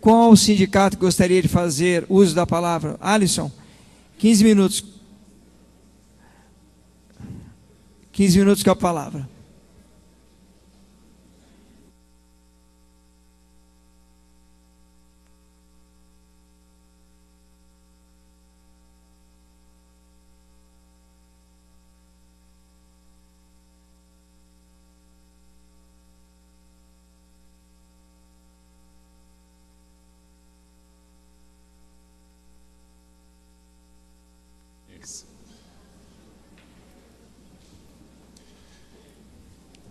Qual o sindicato gostaria de fazer uso da palavra? Alisson, 15 minutos. 15 minutos com a palavra.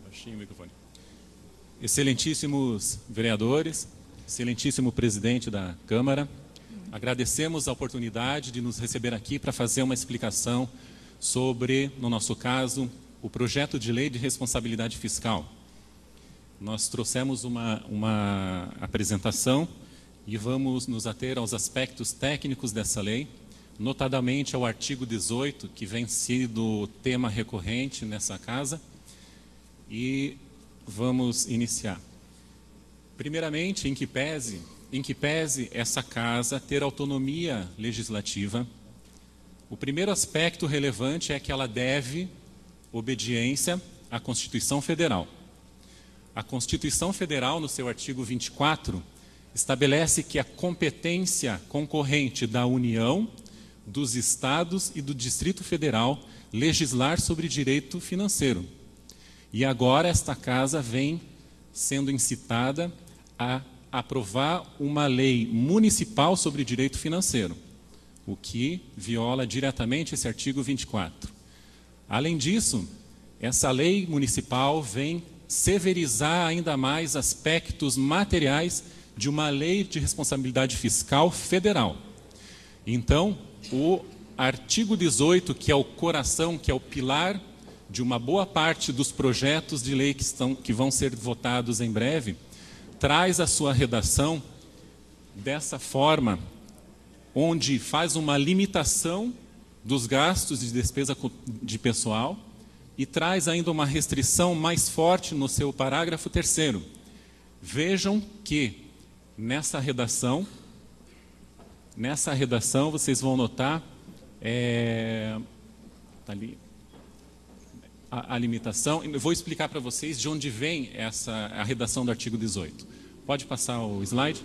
Baixinho o microfone. Excelentíssimos vereadores, excelentíssimo presidente da Câmara, agradecemos a oportunidade de nos receber aqui para fazer uma explicação sobre, no nosso caso, o projeto de lei de responsabilidade fiscal. Nós trouxemos uma apresentação e vamos nos ater aos aspectos técnicos dessa lei, notadamente ao artigo 18, que vem sido tema recorrente nessa casa, e vamos iniciar. Primeiramente, em que pese essa casa ter autonomia legislativa, o primeiro aspecto relevante é que ela deve obediência à Constituição Federal. A Constituição Federal, no seu artigo 24, estabelece que a competência concorrente da União, dos Estados e do Distrito Federal legislar sobre direito financeiro. E agora esta casa vem sendo incitada a aprovar uma lei municipal sobre direito financeiro, o que viola diretamente esse artigo 24. Além disso, essa lei municipal vem severizar ainda mais aspectos materiais de uma lei de responsabilidade fiscal federal. Então, o artigo 18, que é o coração, que é o pilar de uma boa parte dos projetos de lei que vão ser votados em breve, traz a sua redação dessa forma, onde faz uma limitação dos gastos de despesa de pessoal e traz ainda uma restrição mais forte no seu parágrafo 3º. Vejam que nessa redação vocês vão notar tá ali, a limitação. Eu vou explicar para vocês de onde vem a redação do artigo 18. Pode passar o slide?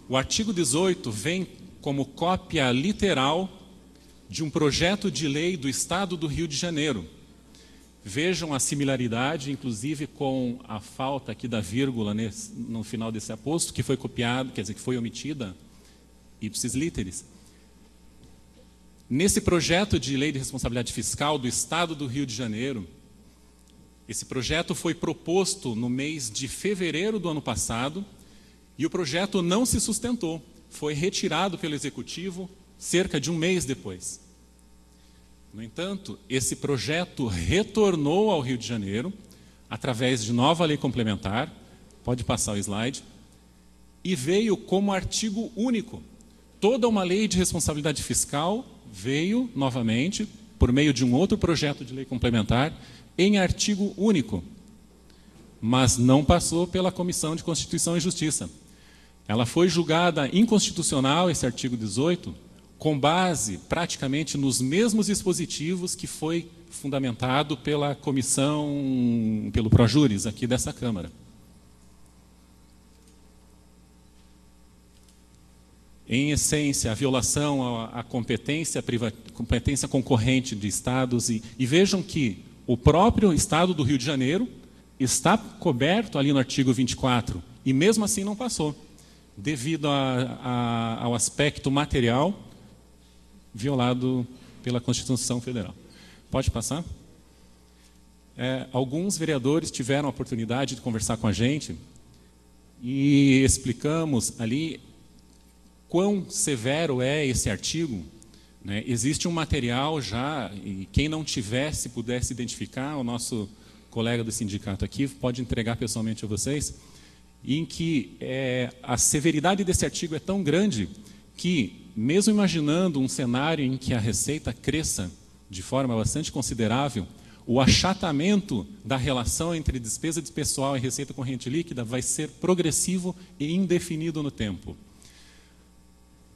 O artigo 18 vem como cópia literal de um projeto de lei do Estado do Rio de Janeiro. Vejam a similaridade, inclusive com a falta aqui da vírgula no final desse aposto, que foi copiado, quer dizer, que foi omitida, ipsis literis. Nesse projeto de lei de responsabilidade fiscal do Estado do Rio de Janeiro, esse projeto foi proposto no mês de fevereiro do ano passado e o projeto não se sustentou. Foi retirado pelo Executivo cerca de um mês depois. No entanto, esse projeto retornou ao Rio de Janeiro através de nova lei complementar, pode passar o slide, e veio como artigo único. Toda uma lei de responsabilidade fiscal veio novamente, por meio de um outro projeto de lei complementar, em artigo único, mas não passou pela Comissão de Constituição e Justiça. Ela foi julgada inconstitucional, esse artigo 18, com base praticamente nos mesmos dispositivos que foi fundamentado pela comissão, pelo Projuris aqui dessa Câmara. Em essência, a violação à competência concorrente de estados, e vejam que o próprio Estado do Rio de Janeiro está coberto ali no artigo 24, e mesmo assim não passou, devido ao aspecto material violado pela Constituição Federal. Pode passar? Alguns vereadores tiveram a oportunidade de conversar com a gente e explicamos ali quão severo é esse artigo, né? Existe um material já, e quem não tivesse, pudesse identificar, o nosso colega do sindicato aqui pode entregar pessoalmente a vocês, em que a severidade desse artigo é tão grande que, mesmo imaginando um cenário em que a receita cresça de forma bastante considerável, o achatamento da relação entre despesa pessoal e receita corrente líquida vai ser progressivo e indefinido no tempo.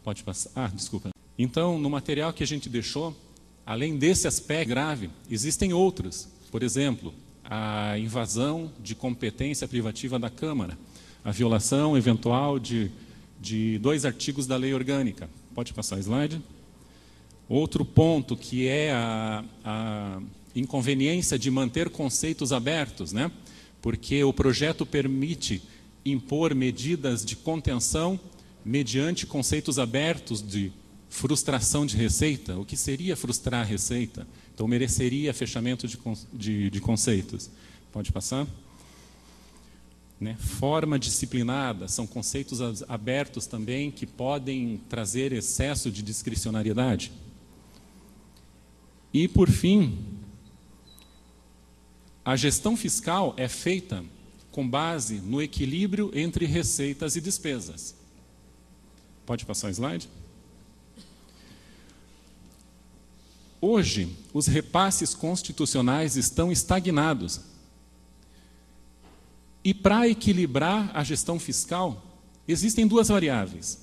Pode passar? Desculpa. Então, no material que a gente deixou, além desse aspecto grave, existem outros. Por exemplo, a invasão de competência privativa da Câmara, a violação eventual de 2 artigos da lei orgânica. Pode passar o slide? Outro ponto que é a inconveniência de manter conceitos abertos, né? Porque o projeto permite impor medidas de contenção mediante conceitos abertos de frustração de receita. O que seria frustrar a receita? Então, mereceria fechamento de conceitos. Pode passar? Né? Forma disciplinada, são conceitos abertos também que podem trazer excesso de discricionariedade. E, por fim, a gestão fiscal é feita com base no equilíbrio entre receitas e despesas. Pode passar o slide? Hoje, os repasses constitucionais estão estagnados. E para equilibrar a gestão fiscal, existem 2 variáveis: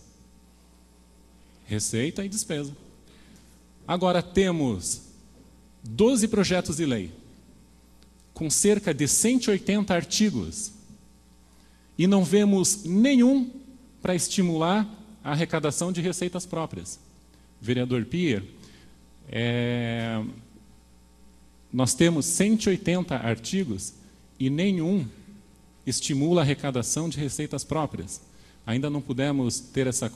receita e despesa. Agora temos 12 projetos de lei, com cerca de 180 artigos, e não vemos nenhum para estimular a arrecadação de receitas próprias. Vereador Pier, nós temos 180 artigos e nenhum estimula a arrecadação de receitas próprias. Ainda não pudemos ter essa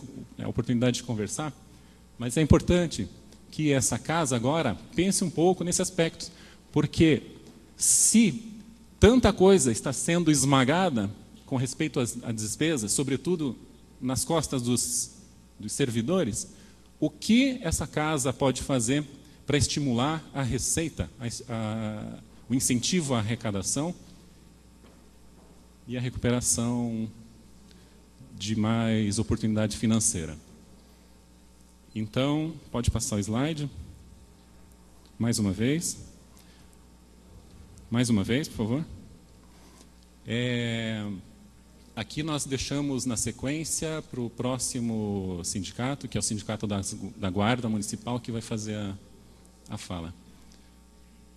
oportunidade de conversar, mas é importante que essa casa agora pense um pouco nesse aspecto, porque se tanta coisa está sendo esmagada com respeito às despesas, sobretudo nas costas dos servidores, o que essa casa pode fazer para estimular a receita, o incentivo à arrecadação e a recuperação de mais oportunidade financeira? Então, pode passar o slide. Mais uma vez. Mais uma vez, por favor. Aqui nós deixamos na sequência para o próximo sindicato, que é o Sindicato da Guarda Municipal, que vai fazer a fala. O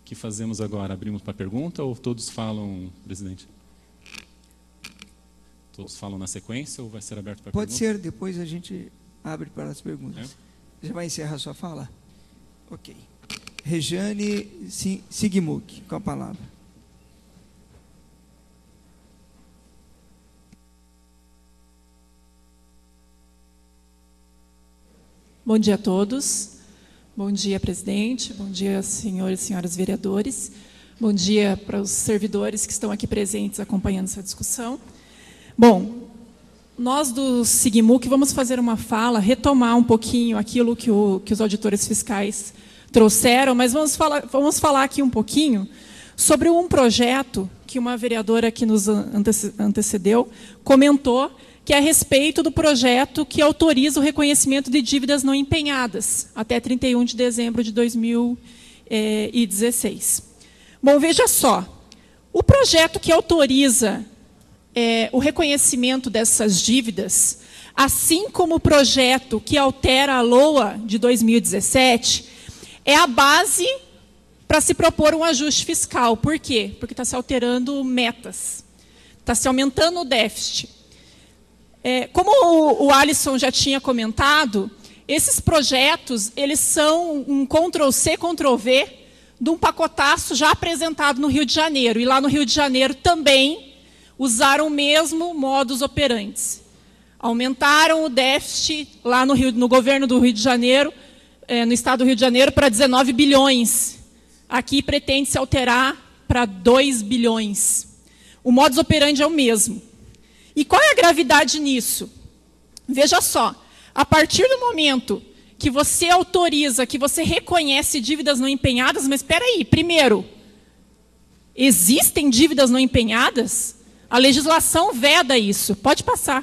que fazemos agora? Abrimos para pergunta ou todos falam, presidente? Todos falam na sequência ou vai ser aberto para pergunta? Pode ser, depois a gente abre para as perguntas. Já vai encerrar a sua fala? Ok. Rejane Sigmuk, com a palavra. Bom dia a todos. Bom dia, presidente. Bom dia, senhores e senhoras vereadores. Bom dia para os servidores que estão aqui presentes acompanhando essa discussão. Bom, nós do Sigmuk vamos fazer uma fala, retomar um pouquinho aquilo que os auditores fiscais trouxeram, mas vamos falar aqui um pouquinho sobre um projeto que uma vereadora que nos antecedeu comentou, que é a respeito do projeto que autoriza o reconhecimento de dívidas não empenhadas até 31 de dezembro de 2016. Bom, veja só, o projeto que autoriza o reconhecimento dessas dívidas, assim como o projeto que altera a LOA de 2017, é a base para se propor um ajuste fiscal. Por quê? Porque está se alterando metas, está se aumentando o déficit. Como o Alisson já tinha comentado, esses projetos eles são um Ctrl-C, Ctrl-V de um pacotaço já apresentado no Rio de Janeiro. E lá no Rio de Janeiro também usaram o mesmo modus operandi. Aumentaram o déficit lá no governo do Rio de Janeiro, no estado do Rio de Janeiro, para 19 bilhões. Aqui pretende-se alterar para 2 bilhões. O modus operandi é o mesmo. E qual é a gravidade nisso? Veja só, a partir do momento que você autoriza, que você reconhece dívidas não empenhadas, mas espera aí, primeiro, existem dívidas não empenhadas? A legislação veda isso. Pode passar.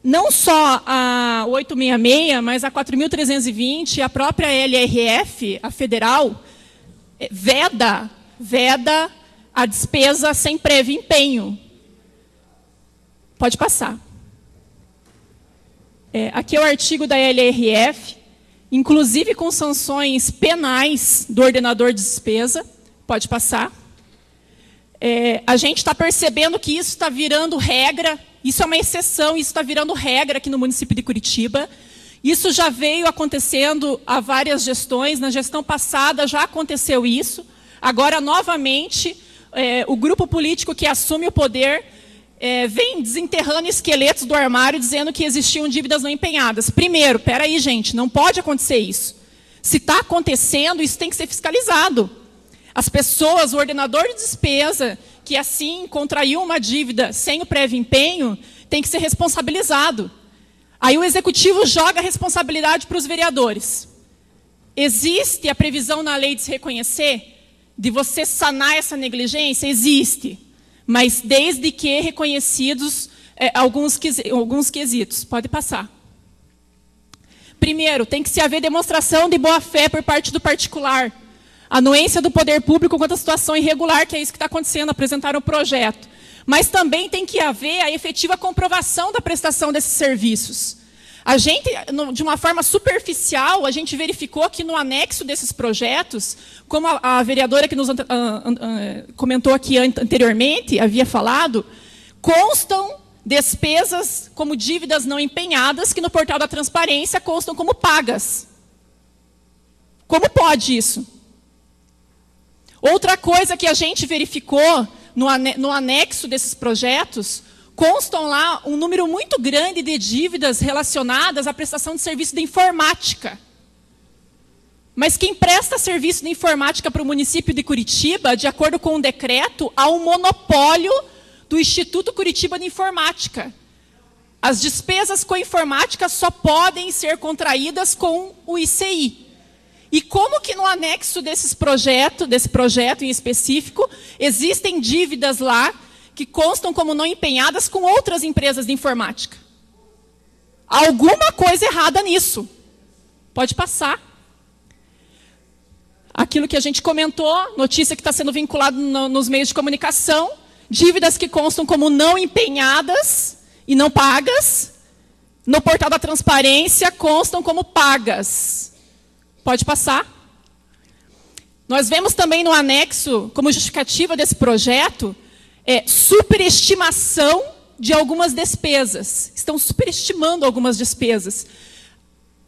Não só a 866, mas a 4.320, a própria LRF, a federal, veda a despesa sem prévio empenho. Pode passar. Aqui é o artigo da LRF, inclusive com sanções penais do ordenador de despesa. Pode passar. A gente está percebendo que isso está virando regra, isso é uma exceção, isso está virando regra aqui no município de Curitiba. Isso já veio acontecendo há várias gestões, na gestão passada já aconteceu isso. Agora, novamente, o grupo político que assume o poder vem desenterrando esqueletos do armário, dizendo que existiam dívidas não empenhadas. Primeiro, espera aí, gente, não pode acontecer isso. Se está acontecendo, isso tem que ser fiscalizado. As pessoas, o ordenador de despesa, que assim contraiu uma dívida sem o prévio empenho, tem que ser responsabilizado. Aí o executivo joga a responsabilidade para os vereadores. Existe a previsão na lei de se reconhecer, de você sanar essa negligência? Existe. Mas desde que reconhecidos alguns quesitos. Pode passar. Primeiro, tem que se haver demonstração de boa-fé por parte do particular. Anuência do poder público quanto à situação irregular, que é isso que está acontecendo, apresentaram o projeto. Mas também tem que haver a efetiva comprovação da prestação desses serviços. A gente, de uma forma superficial, a gente verificou que no anexo desses projetos, como a vereadora que nos comentou aqui anteriormente, havia falado, constam despesas como dívidas não empenhadas, que no portal da transparência constam como pagas. Como pode isso? Outra coisa que a gente verificou no anexo desses projetos, constam lá um número muito grande de dívidas relacionadas à prestação de serviço de informática. Mas quem presta serviço de informática para o município de Curitiba, de acordo com um decreto, há um monopólio do Instituto Curitiba de Informática. As despesas com informática só podem ser contraídas com o ICI. E como que no anexo desse projeto em específico, existem dívidas lá que constam como não empenhadas com outras empresas de informática? Alguma coisa errada nisso. Pode passar. Aquilo que a gente comentou, notícia que está sendo vinculada nos meios de comunicação, dívidas que constam como não empenhadas e não pagas, no portal da transparência constam como pagas. Pode passar. Nós vemos também no anexo, como justificativa desse projeto, superestimação de algumas despesas. Estão superestimando algumas despesas.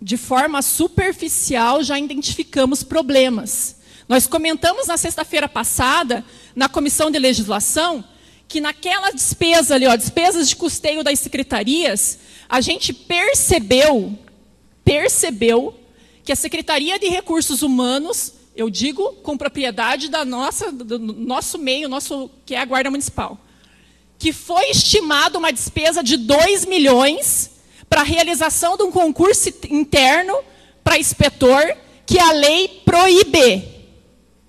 De forma superficial, já identificamos problemas. Nós comentamos na sexta-feira passada, na Comissão de Legislação, que naquela despesa ali, despesas de custeio das secretarias, a gente percebeu que a Secretaria de Recursos Humanos, eu digo com propriedade do nosso meio, que é a Guarda Municipal, que foi estimada uma despesa de 2 milhões para a realização de um concurso interno para inspetor, que a lei proíbe.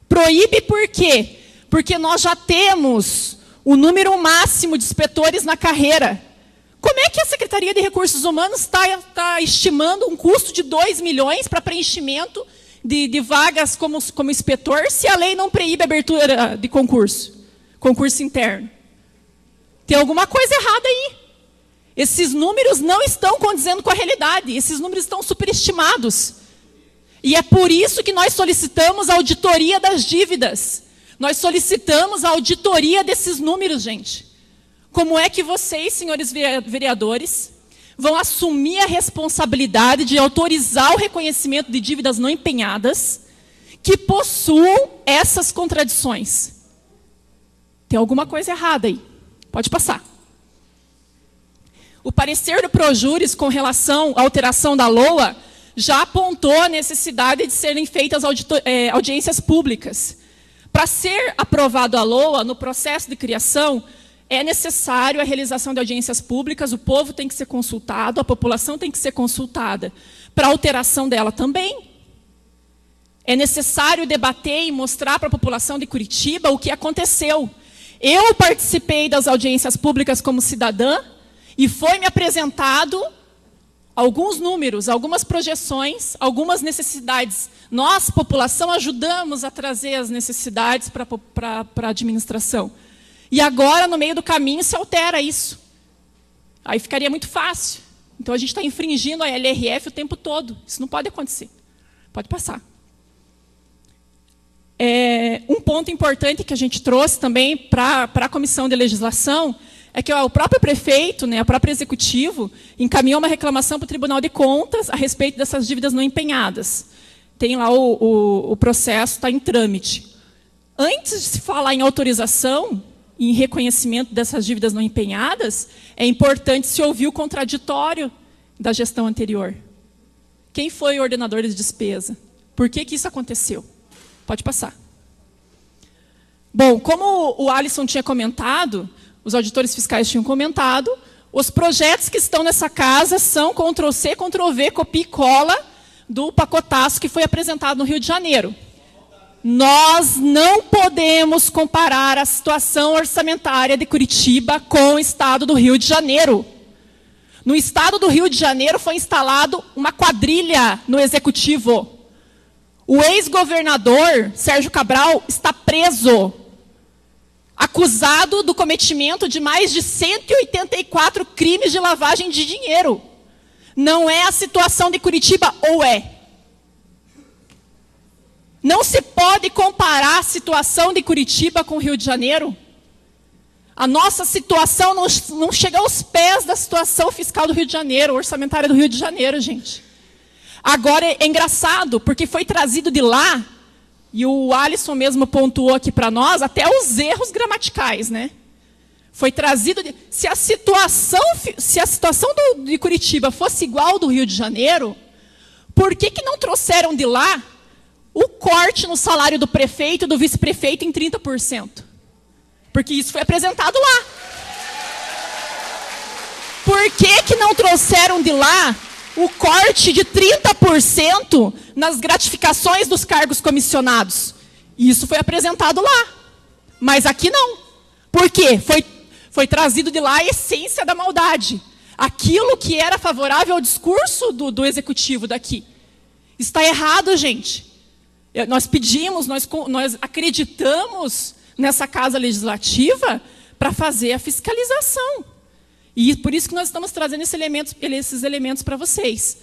Proíbe por quê? Porque nós já temos o número máximo de inspetores na carreira. Como é que a Secretaria de Recursos Humanos está estimando um custo de 2 milhões para preenchimento de vagas como inspetor, se a lei não proíbe a abertura de concurso interno? Tem alguma coisa errada aí. Esses números não estão condizendo com a realidade, esses números estão superestimados. E é por isso que nós solicitamos a auditoria das dívidas. Nós solicitamos a auditoria desses números, gente. Como é que vocês, senhores vereadores, vão assumir a responsabilidade de autorizar o reconhecimento de dívidas não empenhadas que possuam essas contradições? Tem alguma coisa errada aí. Pode passar. O parecer do Projuris com relação à alteração da LOA já apontou a necessidade de serem feitas audiências públicas. Para ser aprovado a LOA, no processo de criação, é necessário a realização de audiências públicas, o povo tem que ser consultado, a população tem que ser consultada. Para a alteração dela também. É necessário debater e mostrar para a população de Curitiba o que aconteceu. Eu participei das audiências públicas como cidadã e foi me apresentado alguns números, algumas projeções, algumas necessidades. Nós, população, ajudamos a trazer as necessidades para a administração. E agora, no meio do caminho, se altera isso. Aí ficaria muito fácil. Então, a gente está infringindo a LRF o tempo todo. Isso não pode acontecer. Pode passar. Um ponto importante que a gente trouxe também para a Comissão de Legislação é que o próprio prefeito, né, o próprio executivo, encaminhou uma reclamação para o Tribunal de Contas a respeito dessas dívidas não empenhadas. Tem lá o processo, está em trâmite. Antes de se falar em autorização, em reconhecimento dessas dívidas não empenhadas, é importante se ouvir o contraditório da gestão anterior. Quem foi o ordenador de despesa? Por que isso aconteceu? Pode passar. Bom, como o Alisson tinha comentado, os auditores fiscais tinham comentado, os projetos que estão nessa casa são Ctrl+C, Ctrl+V, copia e cola do pacotaço que foi apresentado no Rio de Janeiro. Nós não podemos comparar a situação orçamentária de Curitiba com o estado do Rio de Janeiro. No estado do Rio de Janeiro foi instalado uma quadrilha no executivo. O ex-governador, Sérgio Cabral, está preso, acusado do cometimento de mais de 184 crimes de lavagem de dinheiro. Não é a situação de Curitiba, ou é? Não se pode comparar a situação de Curitiba com o Rio de Janeiro. A nossa situação não chega aos pés da situação fiscal do Rio de Janeiro, orçamentária do Rio de Janeiro, gente. Agora é engraçado, porque foi trazido de lá, e o Alisson mesmo pontuou aqui para nós, até os erros gramaticais, né? Foi trazido... Se a situação de Curitiba fosse igual ao do Rio de Janeiro, por que não trouxeram de lá o corte no salário do prefeito e do vice-prefeito em 30%? Porque isso foi apresentado lá. Por que não trouxeram de lá o corte de 30% nas gratificações dos cargos comissionados? Isso foi apresentado lá. Mas aqui não. Por quê? Foi trazido de lá a essência da maldade. Aquilo que era favorável ao discurso do executivo daqui. Está errado, gente. Nós pedimos, nós acreditamos nessa casa legislativa para fazer a fiscalização. E por isso que nós estamos trazendo esses elementos para vocês.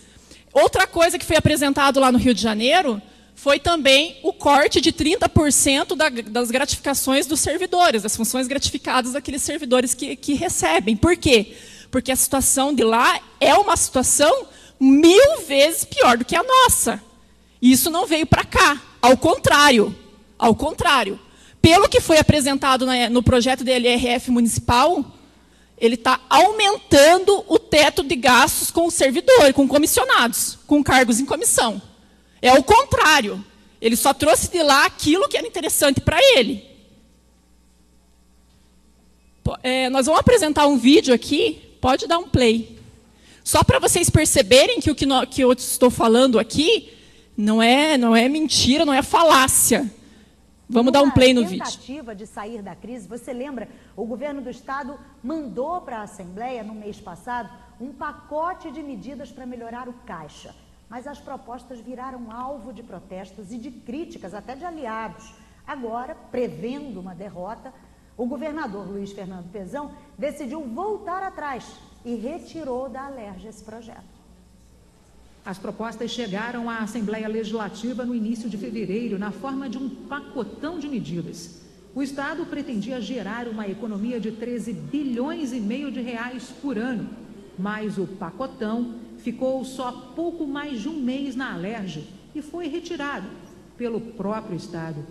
Outra coisa que foi apresentado lá no Rio de Janeiro foi também o corte de 30% das gratificações dos servidores, das funções gratificadas daqueles servidores que recebem. Por quê? Porque a situação de lá é uma situação 1000 vezes pior do que a nossa. Isso não veio para cá. Ao contrário. Pelo que foi apresentado no projeto de LRF municipal, ele está aumentando o teto de gastos com o servidor, com comissionados, com cargos em comissão. É o contrário. Ele só trouxe de lá aquilo que era interessante para ele. Nós vamos apresentar um vídeo aqui, pode dar um play. Só para vocês perceberem que o que eu estou falando aqui não é mentira, não é falácia. Vamos dar um play no vídeo. Tentativa de sair da crise, você lembra? O governo do estado mandou para a Assembleia, no mês passado, um pacote de medidas para melhorar o caixa. Mas as propostas viraram alvo de protestos e de críticas, até de aliados. Agora, prevendo uma derrota, o governador Luiz Fernando Pezão decidiu voltar atrás e retirou da Alerj esse projeto. As propostas chegaram à Assembleia Legislativa no início de fevereiro, na forma de um pacotão de medidas. O Estado pretendia gerar uma economia de 13 bilhões e meio de reais por ano, mas o pacotão ficou só pouco mais de um mês na Alerj e foi retirado pelo próprio Estado.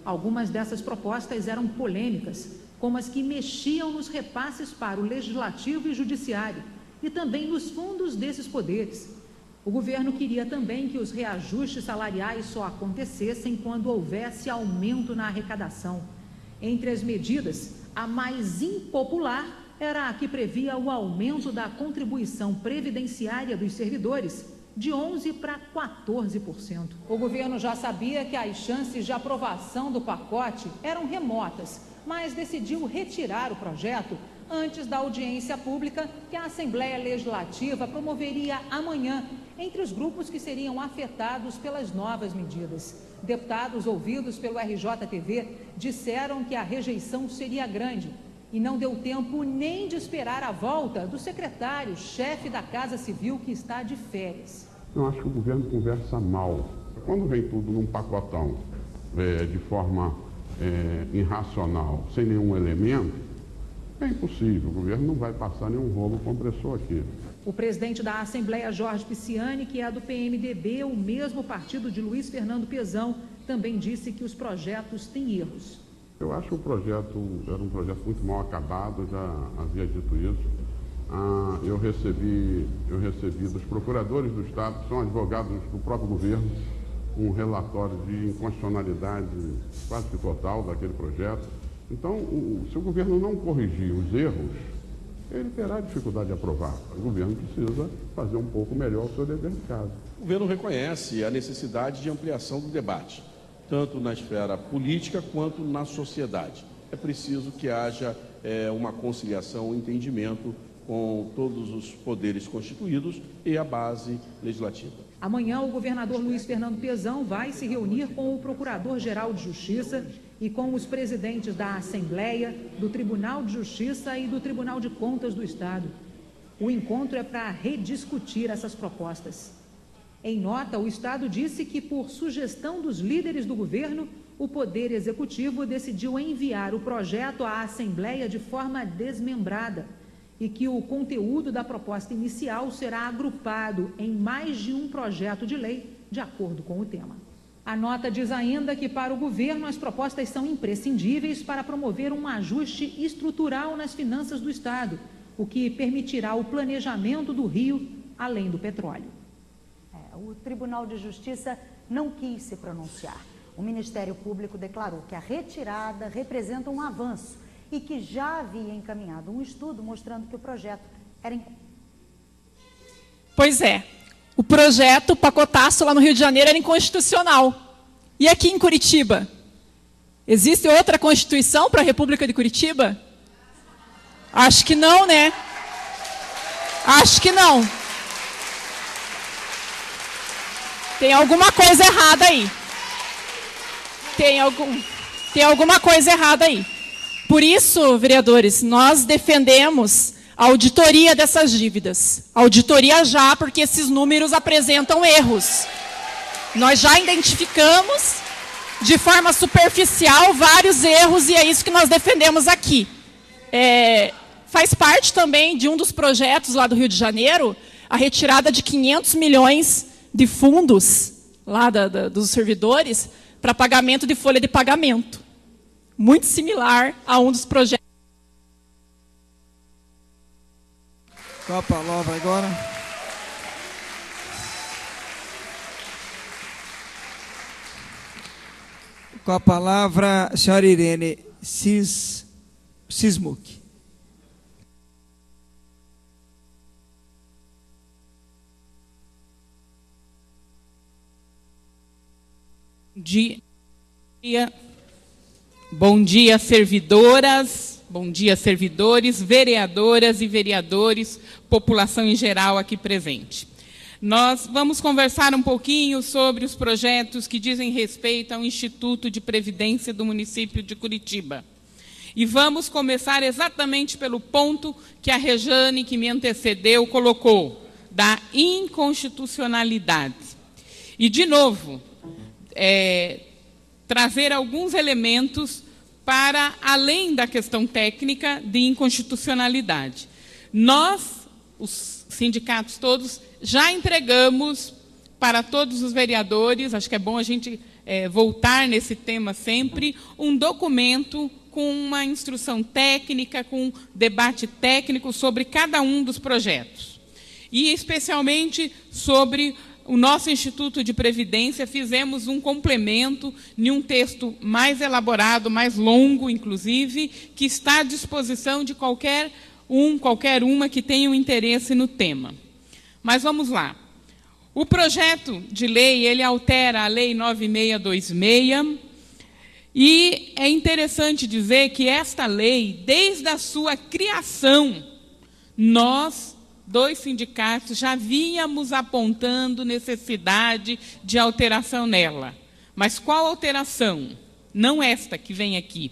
Algumas dessas propostas eram polêmicas, como as que mexiam nos repasses para o Legislativo e Judiciário, e também nos fundos desses poderes. O governo queria também que os reajustes salariais só acontecessem quando houvesse aumento na arrecadação. Entre as medidas, a mais impopular era a que previa o aumento da contribuição previdenciária dos servidores de 11% para 14%. O governo já sabia que as chances de aprovação do pacote eram remotas, mas decidiu retirar o projeto antes da audiência pública que a Assembleia Legislativa promoveria amanhã entre os grupos que seriam afetados pelas novas medidas. Deputados ouvidos pelo RJTV disseram que a rejeição seria grande e não deu tempo nem de esperar a volta do secretário-chefe da Casa Civil, que está de férias. Eu acho que o governo conversa mal. Quando vem tudo num pacotão, de forma irracional, sem nenhum elemento, é impossível. O governo não vai passar nenhum rolo compressor aqui. O presidente da Assembleia, Jorge Pisciani, que é do PMDB, o mesmo partido de Luiz Fernando Pezão, também disse que os projetos têm erros. Eu acho que o projeto era um projeto muito mal acabado, já havia dito isso. Eu recebi dos procuradores do Estado, que são advogados do próprio governo, um relatório de inconstitucionalidade quase que total daquele projeto. Então, se o governo não corrigir os erros, ele terá dificuldade de aprovar. O governo precisa fazer um pouco melhor o seu dever de casa. O governo reconhece a necessidade de ampliação do debate, tanto na esfera política quanto na sociedade. É preciso que haja uma conciliação, um entendimento com todos os poderes constituídos e a base legislativa. Amanhã, o governador Luiz Fernando Pezão vai se reunir com o Procurador-Geral de Justiça e com os presidentes da Assembleia, do Tribunal de Justiça e do Tribunal de Contas do Estado. O encontro é para rediscutir essas propostas. Em nota, o Estado disse que, por sugestão dos líderes do governo, o Poder Executivo decidiu enviar o projeto à Assembleia de forma desmembrada e que o conteúdo da proposta inicial será agrupado em mais de um projeto de lei, de acordo com o tema. A nota diz ainda que, para o governo, as propostas são imprescindíveis para promover um ajuste estrutural nas finanças do Estado, o que permitirá o planejamento do Rio, além do petróleo. O Tribunal de Justiça não quis se pronunciar. O Ministério Público declarou que a retirada representa um avanço e que já havia encaminhado um estudo mostrando que o projeto era... Pois é, o projeto, o pacotaço lá no Rio de Janeiro era inconstitucional. E aqui em Curitiba? Existe outra Constituição para a República de Curitiba? Acho que não, né? Acho que não. Tem alguma coisa errada aí. Tem alguma coisa errada aí. Por isso, vereadores, nós defendemos a auditoria dessas dívidas. Auditoria já, porque esses números apresentam erros. Nós já identificamos, de forma superficial, vários erros, e é isso que nós defendemos aqui. Faz parte também de um dos projetos lá do Rio de Janeiro, a retirada de 500 milhões de fundos lá dos servidores para pagamento de folha de pagamento. Muito similar a um dos projetos. Com a palavra agora. Com a palavra, a senhora Irene Sismuc. Bom dia, servidoras, bom dia, servidores, vereadoras e vereadores, população em geral aqui presente. Nós vamos conversar um pouquinho sobre os projetos que dizem respeito ao Instituto de Previdência do município de Curitiba. E vamos começar exatamente pelo ponto que a Rejane, que me antecedeu, colocou, da inconstitucionalidade. E, de novo, trazer alguns elementos para além da questão técnica de inconstitucionalidade. Nós, os sindicatos todos, já entregamos para todos os vereadores, acho que é bom a gente voltar nesse tema sempre, um documento com uma instrução técnica, com um debate técnico sobre cada um dos projetos. E, especialmente, sobre o nosso Instituto de Previdência, fizemos um complemento em um texto mais elaborado, mais longo, inclusive, que está à disposição de qualquer uma que tenha um interesse no tema. Mas vamos lá. O projeto de lei, ele altera a Lei 9626 E é interessante dizer que esta lei, desde a sua criação, nós, dois sindicatos, já vínhamos apontando necessidade de alteração nela. Mas qual alteração? Não esta que vem aqui.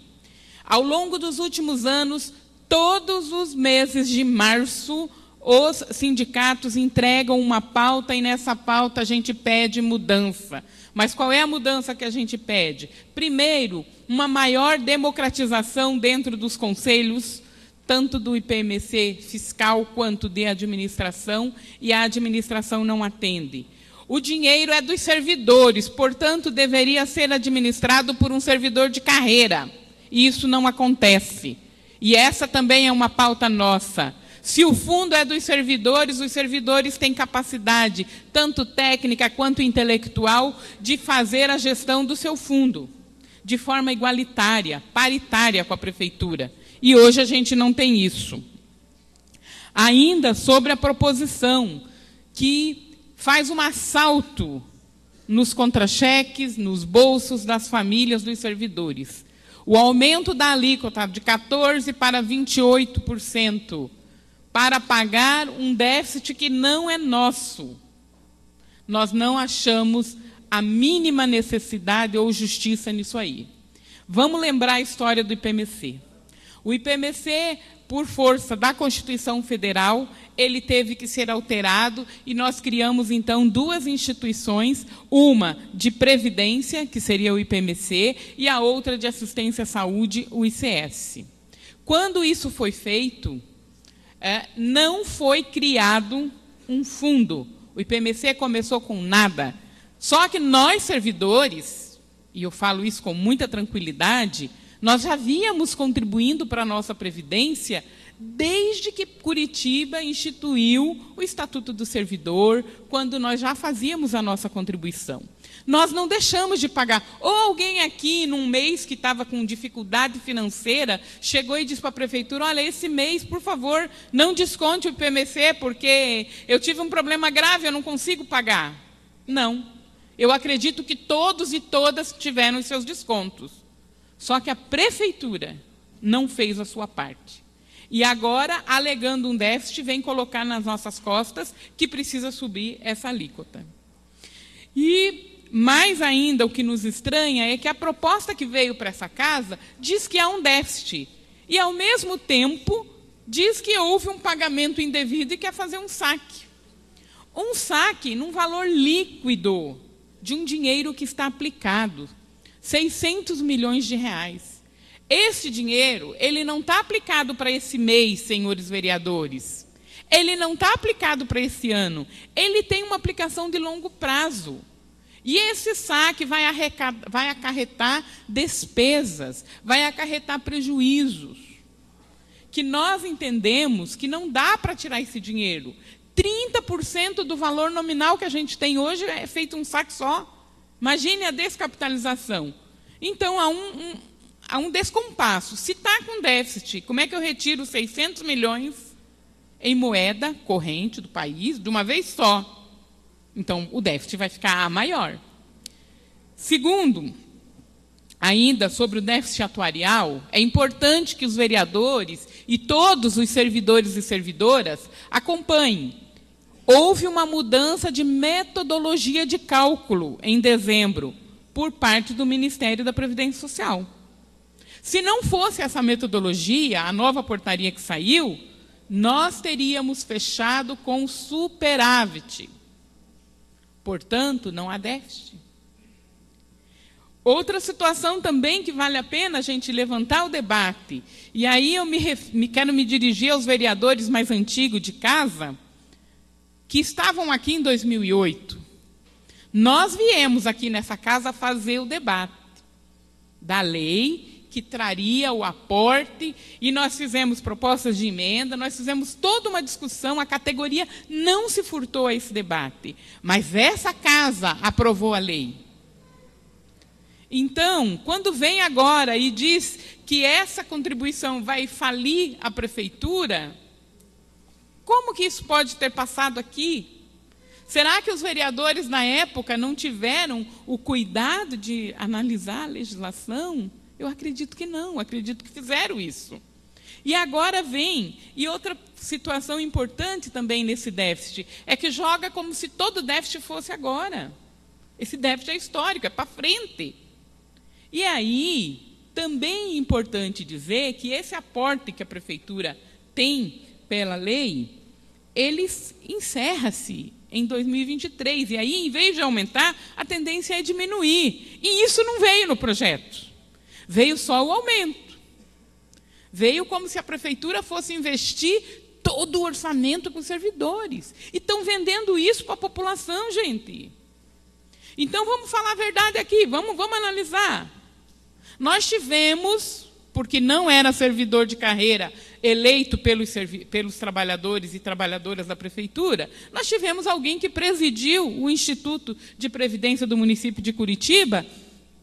Ao longo dos últimos anos, todos os meses de março, os sindicatos entregam uma pauta e nessa pauta a gente pede mudança. Mas qual é a mudança que a gente pede? Primeiro, uma maior democratização dentro dos conselhos, tanto do IPMC fiscal quanto de administração, e a administração não atende. O dinheiro é dos servidores, portanto, deveria ser administrado por um servidor de carreira. E isso não acontece. E essa também é uma pauta nossa. Se o fundo é dos servidores, os servidores têm capacidade, tanto técnica quanto intelectual, de fazer a gestão do seu fundo, de forma igualitária, paritária com a prefeitura. E hoje a gente não tem isso. Ainda sobre a proposição que faz um assalto nos contra-cheques, nos bolsos das famílias dos servidores. O aumento da alíquota de 14% para 28%, para pagar um déficit que não é nosso. Nós não achamos a mínima necessidade ou justiça nisso aí. Vamos lembrar a história do IPMC. O IPMC, por força da Constituição Federal, ele teve que ser alterado e nós criamos, então, duas instituições, uma de previdência, que seria o IPMC, e a outra de assistência à saúde, o ICS. Quando isso foi feito, não foi criado um fundo. O IPMC começou com nada. Só que nós, servidores, e eu falo isso com muita tranquilidade, nós já vínhamos contribuindo para a nossa Previdência desde que Curitiba instituiu o Estatuto do Servidor, quando nós já fazíamos a nossa contribuição. Nós não deixamos de pagar. Ou alguém aqui, num mês que estava com dificuldade financeira, chegou e disse para a prefeitura, olha, esse mês, por favor, não desconte o IPMC, porque eu tive um problema grave, eu não consigo pagar. Não. Eu acredito que todos e todas tiveram os seus descontos. Só que a prefeitura não fez a sua parte. E agora, alegando um déficit, vem colocar nas nossas costas que precisa subir essa alíquota. E, mais ainda, o que nos estranha é que a proposta que veio para essa casa diz que há um déficit. E, ao mesmo tempo, diz que houve um pagamento indevido e quer fazer um saque. Um saque num valor líquido de um dinheiro que está aplicado. 600 milhões de reais. Esse dinheiro, ele não está aplicado para esse mês, senhores vereadores. Ele não está aplicado para esse ano. Ele tem uma aplicação de longo prazo. E esse saque vai acarretar despesas, vai acarretar prejuízos. Que nós entendemos que não dá para tirar esse dinheiro. 30% do valor nominal que a gente tem hoje é feito um saque só. Imagine a descapitalização. Então, há um descompasso. Se está com déficit, como é que eu retiro 600 milhões em moeda corrente do país de uma vez só? Então, o déficit vai ficar maior. Segundo, ainda sobre o déficit atuarial, é importante que os vereadores e todos os servidores e servidoras acompanhem. Houve uma mudança de metodologia de cálculo em dezembro, por parte do Ministério da Previdência Social. Se não fosse essa metodologia, a nova portaria que saiu, nós teríamos fechado com superávit. Portanto, não há déficit. Outra situação também que vale a pena a gente levantar o debate, e aí eu quero me dirigir aos vereadores mais antigos de casa, que estavam aqui em 2008. Nós viemos aqui nessa casa fazer o debate da lei que traria o aporte, e nós fizemos propostas de emenda, nós fizemos toda uma discussão, a categoria não se furtou a esse debate, mas essa casa aprovou a lei. Então, quando vem agora e diz que essa contribuição vai falir a prefeitura, como que isso pode ter passado aqui? Será que os vereadores, na época, não tiveram o cuidado de analisar a legislação? Eu acredito que não, acredito que fizeram isso. E agora vem, e outra situação importante também nesse déficit, é que joga como se todo déficit fosse agora. Esse déficit é histórico, é para frente. E aí, também é importante dizer que esse aporte que a Prefeitura tem pela lei, ele encerra-se em 2023. E aí, em vez de aumentar, a tendência é diminuir. E isso não veio no projeto. Veio só o aumento. Veio como se a Prefeitura fosse investir todo o orçamento com os servidores. E estão vendendo isso para a população, gente. Então, vamos falar a verdade aqui, vamos analisar. Nós tivemos, porque não era servidor de carreira eleito pelos trabalhadores e trabalhadoras da Prefeitura, nós tivemos alguém que presidiu o Instituto de Previdência do município de Curitiba,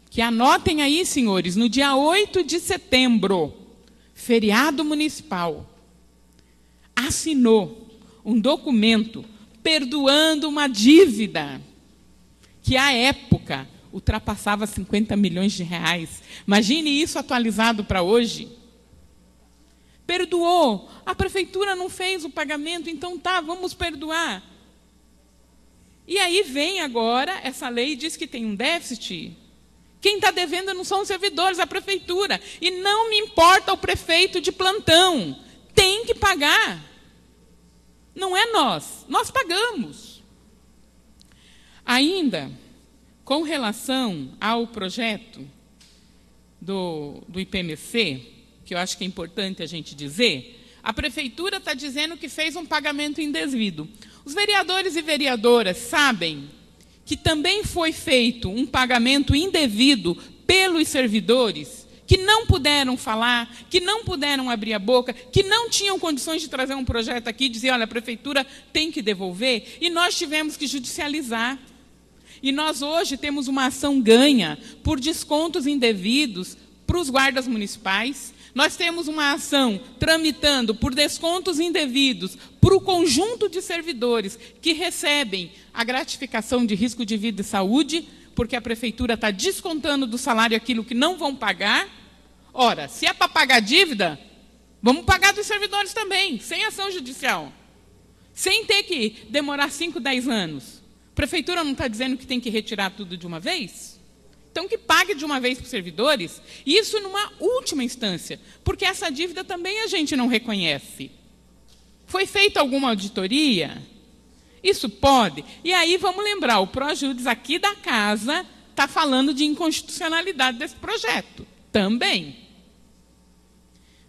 que anotem aí, senhores, no dia 8 de setembro, feriado municipal, assinou um documento perdoando uma dívida que, à época, ultrapassava 50 milhões de reais. Imagine isso atualizado para hoje. Perdoou. A Prefeitura não fez o pagamento, então tá, vamos perdoar. E aí vem agora, essa lei diz que tem um déficit. Quem está devendo não são os servidores, a Prefeitura. E não me importa o prefeito de plantão. Tem que pagar. Não é nós. Nós pagamos. Ainda, com relação ao projeto do IPMC, que eu acho que é importante a gente dizer, a Prefeitura está dizendo que fez um pagamento indevido. Os vereadores e vereadoras sabem que também foi feito um pagamento indevido pelos servidores, que não puderam falar, que não puderam abrir a boca, que não tinham condições de trazer um projeto aqui e dizer, olha, a Prefeitura tem que devolver, e nós tivemos que judicializar. E nós hoje temos uma ação ganha por descontos indevidos para os guardas municipais. Nós temos uma ação tramitando por descontos indevidos para o conjunto de servidores que recebem a gratificação de risco de vida e saúde, porque a Prefeitura está descontando do salário aquilo que não vão pagar. Ora, se é para pagar dívida, vamos pagar dos servidores também, sem ação judicial, sem ter que demorar 5, 10 anos. A Prefeitura não está dizendo que tem que retirar tudo de uma vez? Então, que pague de uma vez para os servidores, e isso numa última instância, porque essa dívida também a gente não reconhece. Foi feita alguma auditoria? Isso pode? E aí, vamos lembrar, o Projudice aqui da casa está falando de inconstitucionalidade desse projeto. Também.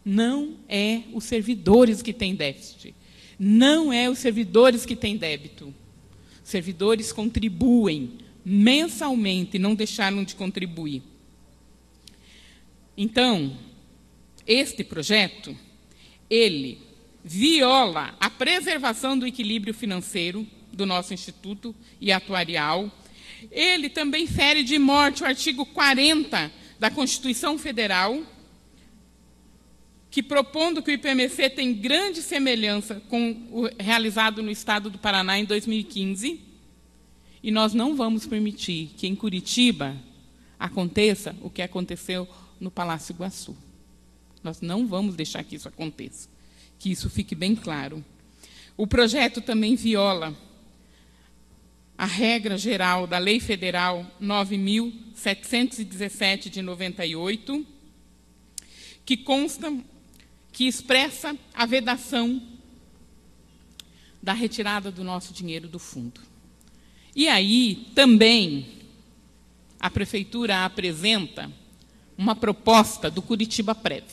Não é os servidores que têm déficit. Não é os servidores que têm débito. Os servidores contribuem mensalmente, não deixaram de contribuir. Então, este projeto, ele viola a preservação do equilíbrio financeiro do nosso Instituto e atuarial. Ele também fere de morte o artigo 40 da Constituição Federal, que, propondo que o IPMC tem grande semelhança com o realizado no Estado do Paraná em 2015, e nós não vamos permitir que em Curitiba aconteça o que aconteceu no Palácio Iguaçu. Nós não vamos deixar que isso aconteça, que isso fique bem claro. O projeto também viola a regra geral da Lei Federal 9.717 de 98, que expressa a vedação da retirada do nosso dinheiro do fundo. E aí, também, a Prefeitura apresenta uma proposta do Curitiba Prev.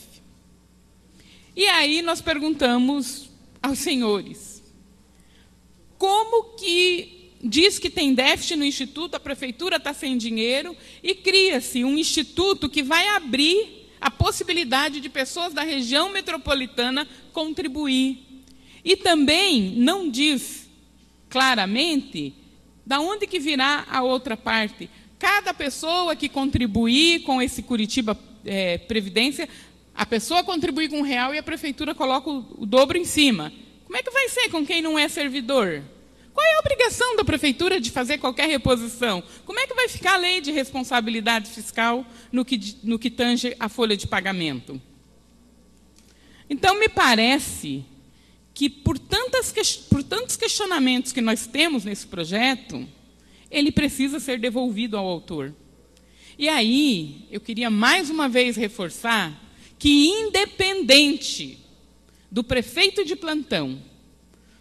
E aí nós perguntamos aos senhores, como que diz que tem déficit no Instituto, a Prefeitura está sem dinheiro, e cria-se um instituto que vai abrir a possibilidade de pessoas da região metropolitana contribuir. E também não diz claramente da onde que virá a outra parte. Cada pessoa que contribuir com esse Curitiba Previdência, a pessoa contribui com R$1 e a Prefeitura coloca o dobro em cima. Como é que vai ser com quem não é servidor? Qual é a obrigação da prefeitura de fazer qualquer reposição? Como é que vai ficar a lei de responsabilidade fiscal no que tange a folha de pagamento? Então, me parece que, por tantos questionamentos que nós temos nesse projeto, ele precisa ser devolvido ao autor. E aí, eu queria mais uma vez reforçar que, independente do prefeito de plantão,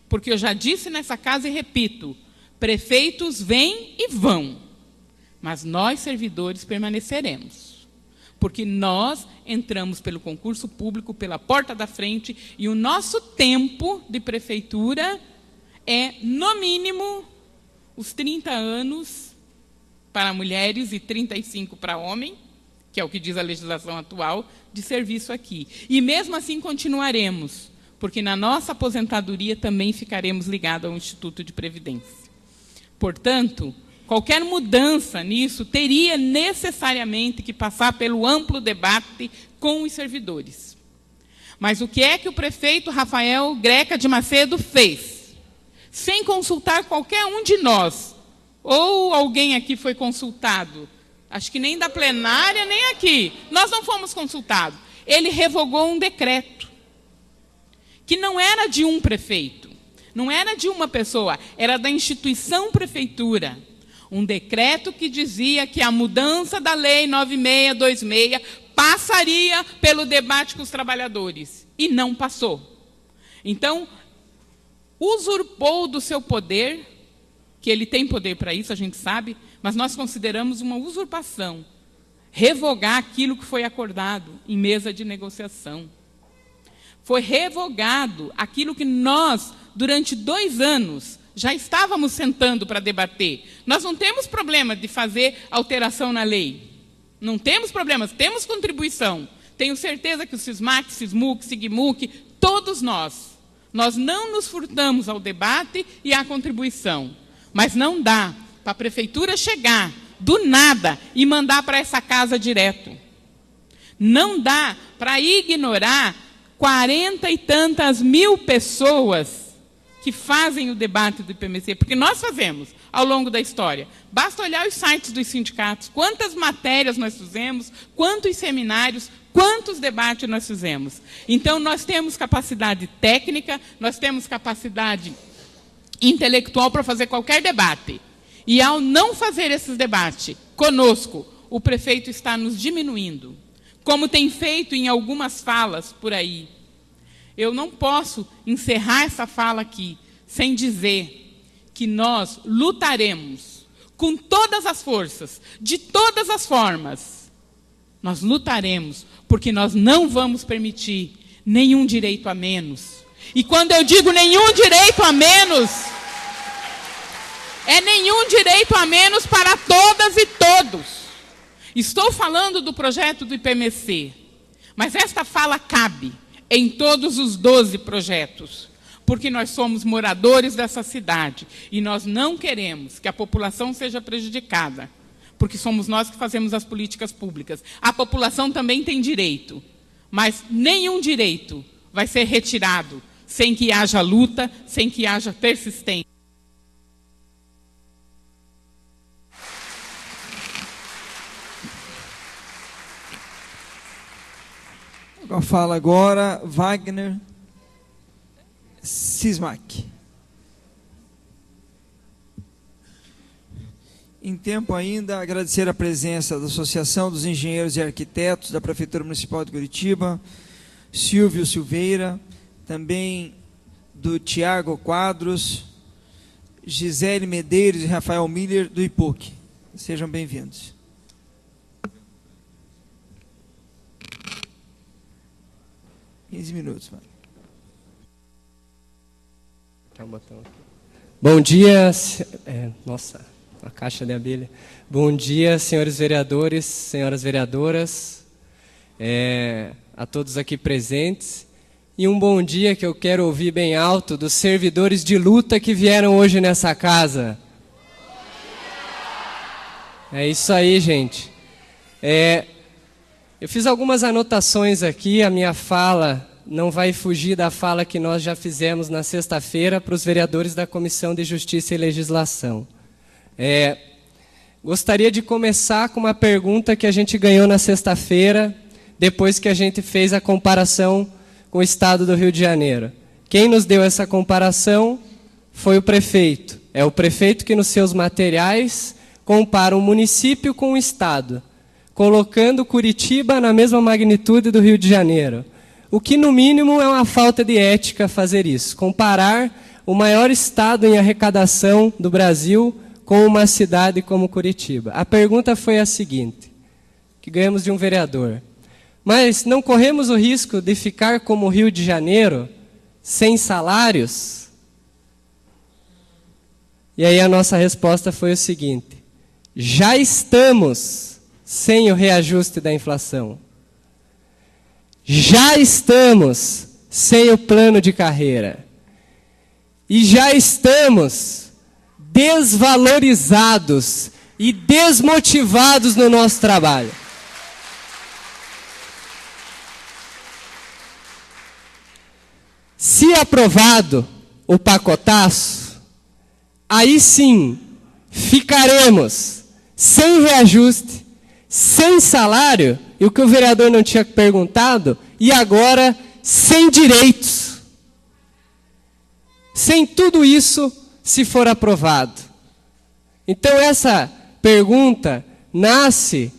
porque eu já disse nessa casa e repito, prefeitos vêm e vão, mas nós, servidores, permaneceremos. Porque nós entramos pelo concurso público, pela porta da frente, e o nosso tempo de prefeitura é, no mínimo, os 30 anos para mulheres e 35 para homem, que é o que diz a legislação atual, de serviço aqui. E mesmo assim continuaremos, porque na nossa aposentadoria também ficaremos ligados ao Instituto de Previdência. Portanto, qualquer mudança nisso teria necessariamente que passar pelo amplo debate com os servidores. Mas o que é que o prefeito Rafael Greca de Macedo fez? Sem consultar qualquer um de nós, ou alguém aqui foi consultado, acho que nem da plenária, nem aqui, nós não fomos consultados. Ele revogou um decreto, que não era de um prefeito, não era de uma pessoa, era da instituição prefeitura. Um decreto que dizia que a mudança da Lei 9626 passaria pelo debate com os trabalhadores. E não passou. Então, usurpou do seu poder, que ele tem poder para isso, a gente sabe, mas nós consideramos uma usurpação, revogar aquilo que foi acordado em mesa de negociação. Foi revogado aquilo que nós, durante 2 anos, já estávamos sentando para debater. Nós não temos problema de fazer alteração na lei. Não temos problemas, temos contribuição. Tenho certeza que o SISMAC, SISMUC, SIGMUC, todos nós não nos furtamos ao debate e à contribuição. Mas não dá para a prefeitura chegar do nada e mandar para essa casa direto. Não dá para ignorar 40 e tantas mil pessoas que fazem o debate do IPMC, porque nós fazemos ao longo da história. Basta olhar os sites dos sindicatos, quantas matérias nós fizemos, quantos seminários, quantos debates nós fizemos. Então, nós temos capacidade técnica, nós temos capacidade intelectual para fazer qualquer debate. E, ao não fazer esses debates conosco, o prefeito está nos diminuindo, como tem feito em algumas falas por aí. Eu não posso encerrar essa fala aqui sem dizer que nós lutaremos com todas as forças, de todas as formas. Nós lutaremos, porque nós não vamos permitir nenhum direito a menos. E quando eu digo nenhum direito a menos, é nenhum direito a menos para todas e todos. Estou falando do projeto do IPMC, mas esta fala cabe em todos os 12 projetos, porque nós somos moradores dessa cidade e nós não queremos que a população seja prejudicada, porque somos nós que fazemos as políticas públicas. A população também tem direito, mas nenhum direito vai ser retirado sem que haja luta, sem que haja persistência. Fala agora Wagner Sismac. Em tempo ainda, agradecer a presença da Associação dos Engenheiros e Arquitetos da Prefeitura Municipal de Curitiba, Silvio Silveira, também do Tiago Quadros, Gisele Medeiros e Rafael Miller, do IPUC. Sejam bem-vindos. Minutos, mano. Bom dia, nossa, a caixa de abelha. Bom dia, senhores vereadores, senhoras vereadoras, a todos aqui presentes. E um bom dia que eu quero ouvir bem alto dos servidores de luta que vieram hoje nessa casa. É isso aí, gente. Eu fiz algumas anotações aqui, a minha fala não vai fugir da fala que nós já fizemos na sexta-feira para os vereadores da Comissão de Justiça e Legislação. Gostaria de começar com uma pergunta que a gente ganhou na sexta-feira, depois que a gente fez a comparação com o estado do Rio de Janeiro. Quem nos deu essa comparação foi o prefeito. É o prefeito que, nos seus materiais, compara um município com um estado, colocando Curitiba na mesma magnitude do Rio de Janeiro. O que, no mínimo, é uma falta de ética fazer isso. Comparar o maior estado em arrecadação do Brasil com uma cidade como Curitiba. A pergunta foi a seguinte, que ganhamos de um vereador. Mas não corremos o risco de ficar como o Rio de Janeiro, sem salários? E aí a nossa resposta foi o seguinte, já estamos sem o reajuste da inflação. Já estamos sem o plano de carreira. E já estamos desvalorizados e desmotivados no nosso trabalho. Se aprovado o pacotaço, aí sim ficaremos sem reajuste, sem salário, e o que o vereador não tinha perguntado, e agora sem direitos. Sem tudo isso, se for aprovado. Então essa pergunta nasce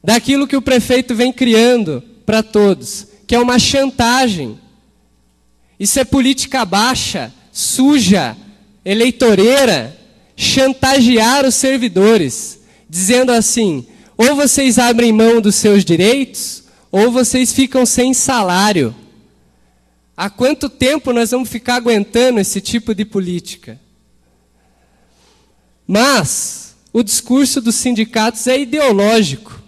daquilo que o prefeito vem criando para todos, que é uma chantagem. Isso é política baixa, suja, eleitoreira, chantagear os servidores, dizendo assim, ou vocês abrem mão dos seus direitos, ou vocês ficam sem salário. Há quanto tempo nós vamos ficar aguentando esse tipo de política? Mas o discurso dos sindicatos é ideológico.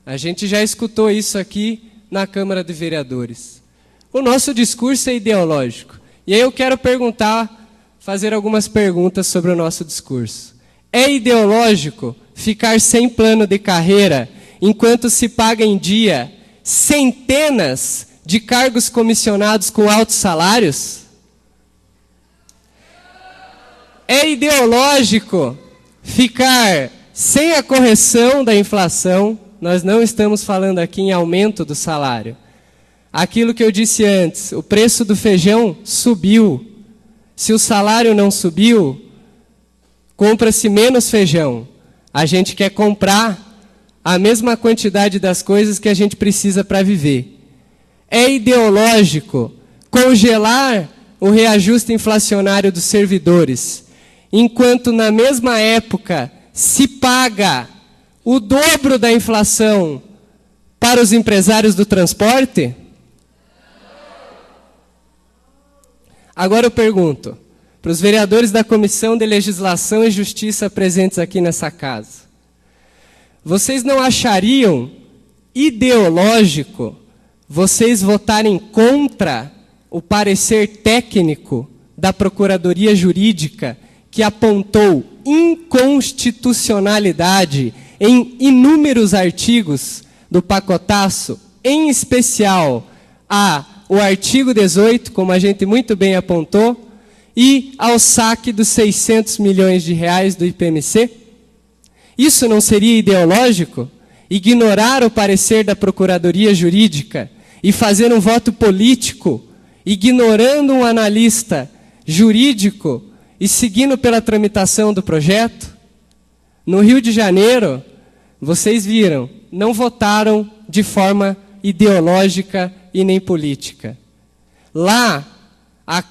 A gente já escutou isso aqui na Câmara de Vereadores. O nosso discurso é ideológico. E aí eu quero fazer algumas perguntas sobre o nosso discurso. É ideológico ficar sem plano de carreira enquanto se paga em dia centenas de cargos comissionados com altos salários? É ideológico ficar sem a correção da inflação? Nós não estamos falando aqui em aumento do salário. Aquilo que eu disse antes, o preço do feijão subiu. Se o salário não subiu, compra-se menos feijão. A gente quer comprar a mesma quantidade das coisas que a gente precisa para viver. É ideológico congelar o reajuste inflacionário dos servidores, enquanto na mesma época se paga o dobro da inflação para os empresários do transporte? Agora eu pergunto, para os vereadores da Comissão de Legislação e Justiça presentes aqui nessa casa, vocês não achariam ideológico vocês votarem contra o parecer técnico da Procuradoria Jurídica que apontou inconstitucionalidade em inúmeros artigos do pacotaço, em especial o artigo 18, como a gente muito bem apontou, e ao saque dos 600 milhões de reais do IPMC? Isso não seria ideológico? Ignorar o parecer da Procuradoria Jurídica e fazer um voto político, ignorando um analista jurídico e seguindo pela tramitação do projeto? No Rio de Janeiro, vocês viram, não votaram de forma ideológica e nem política. Lá, a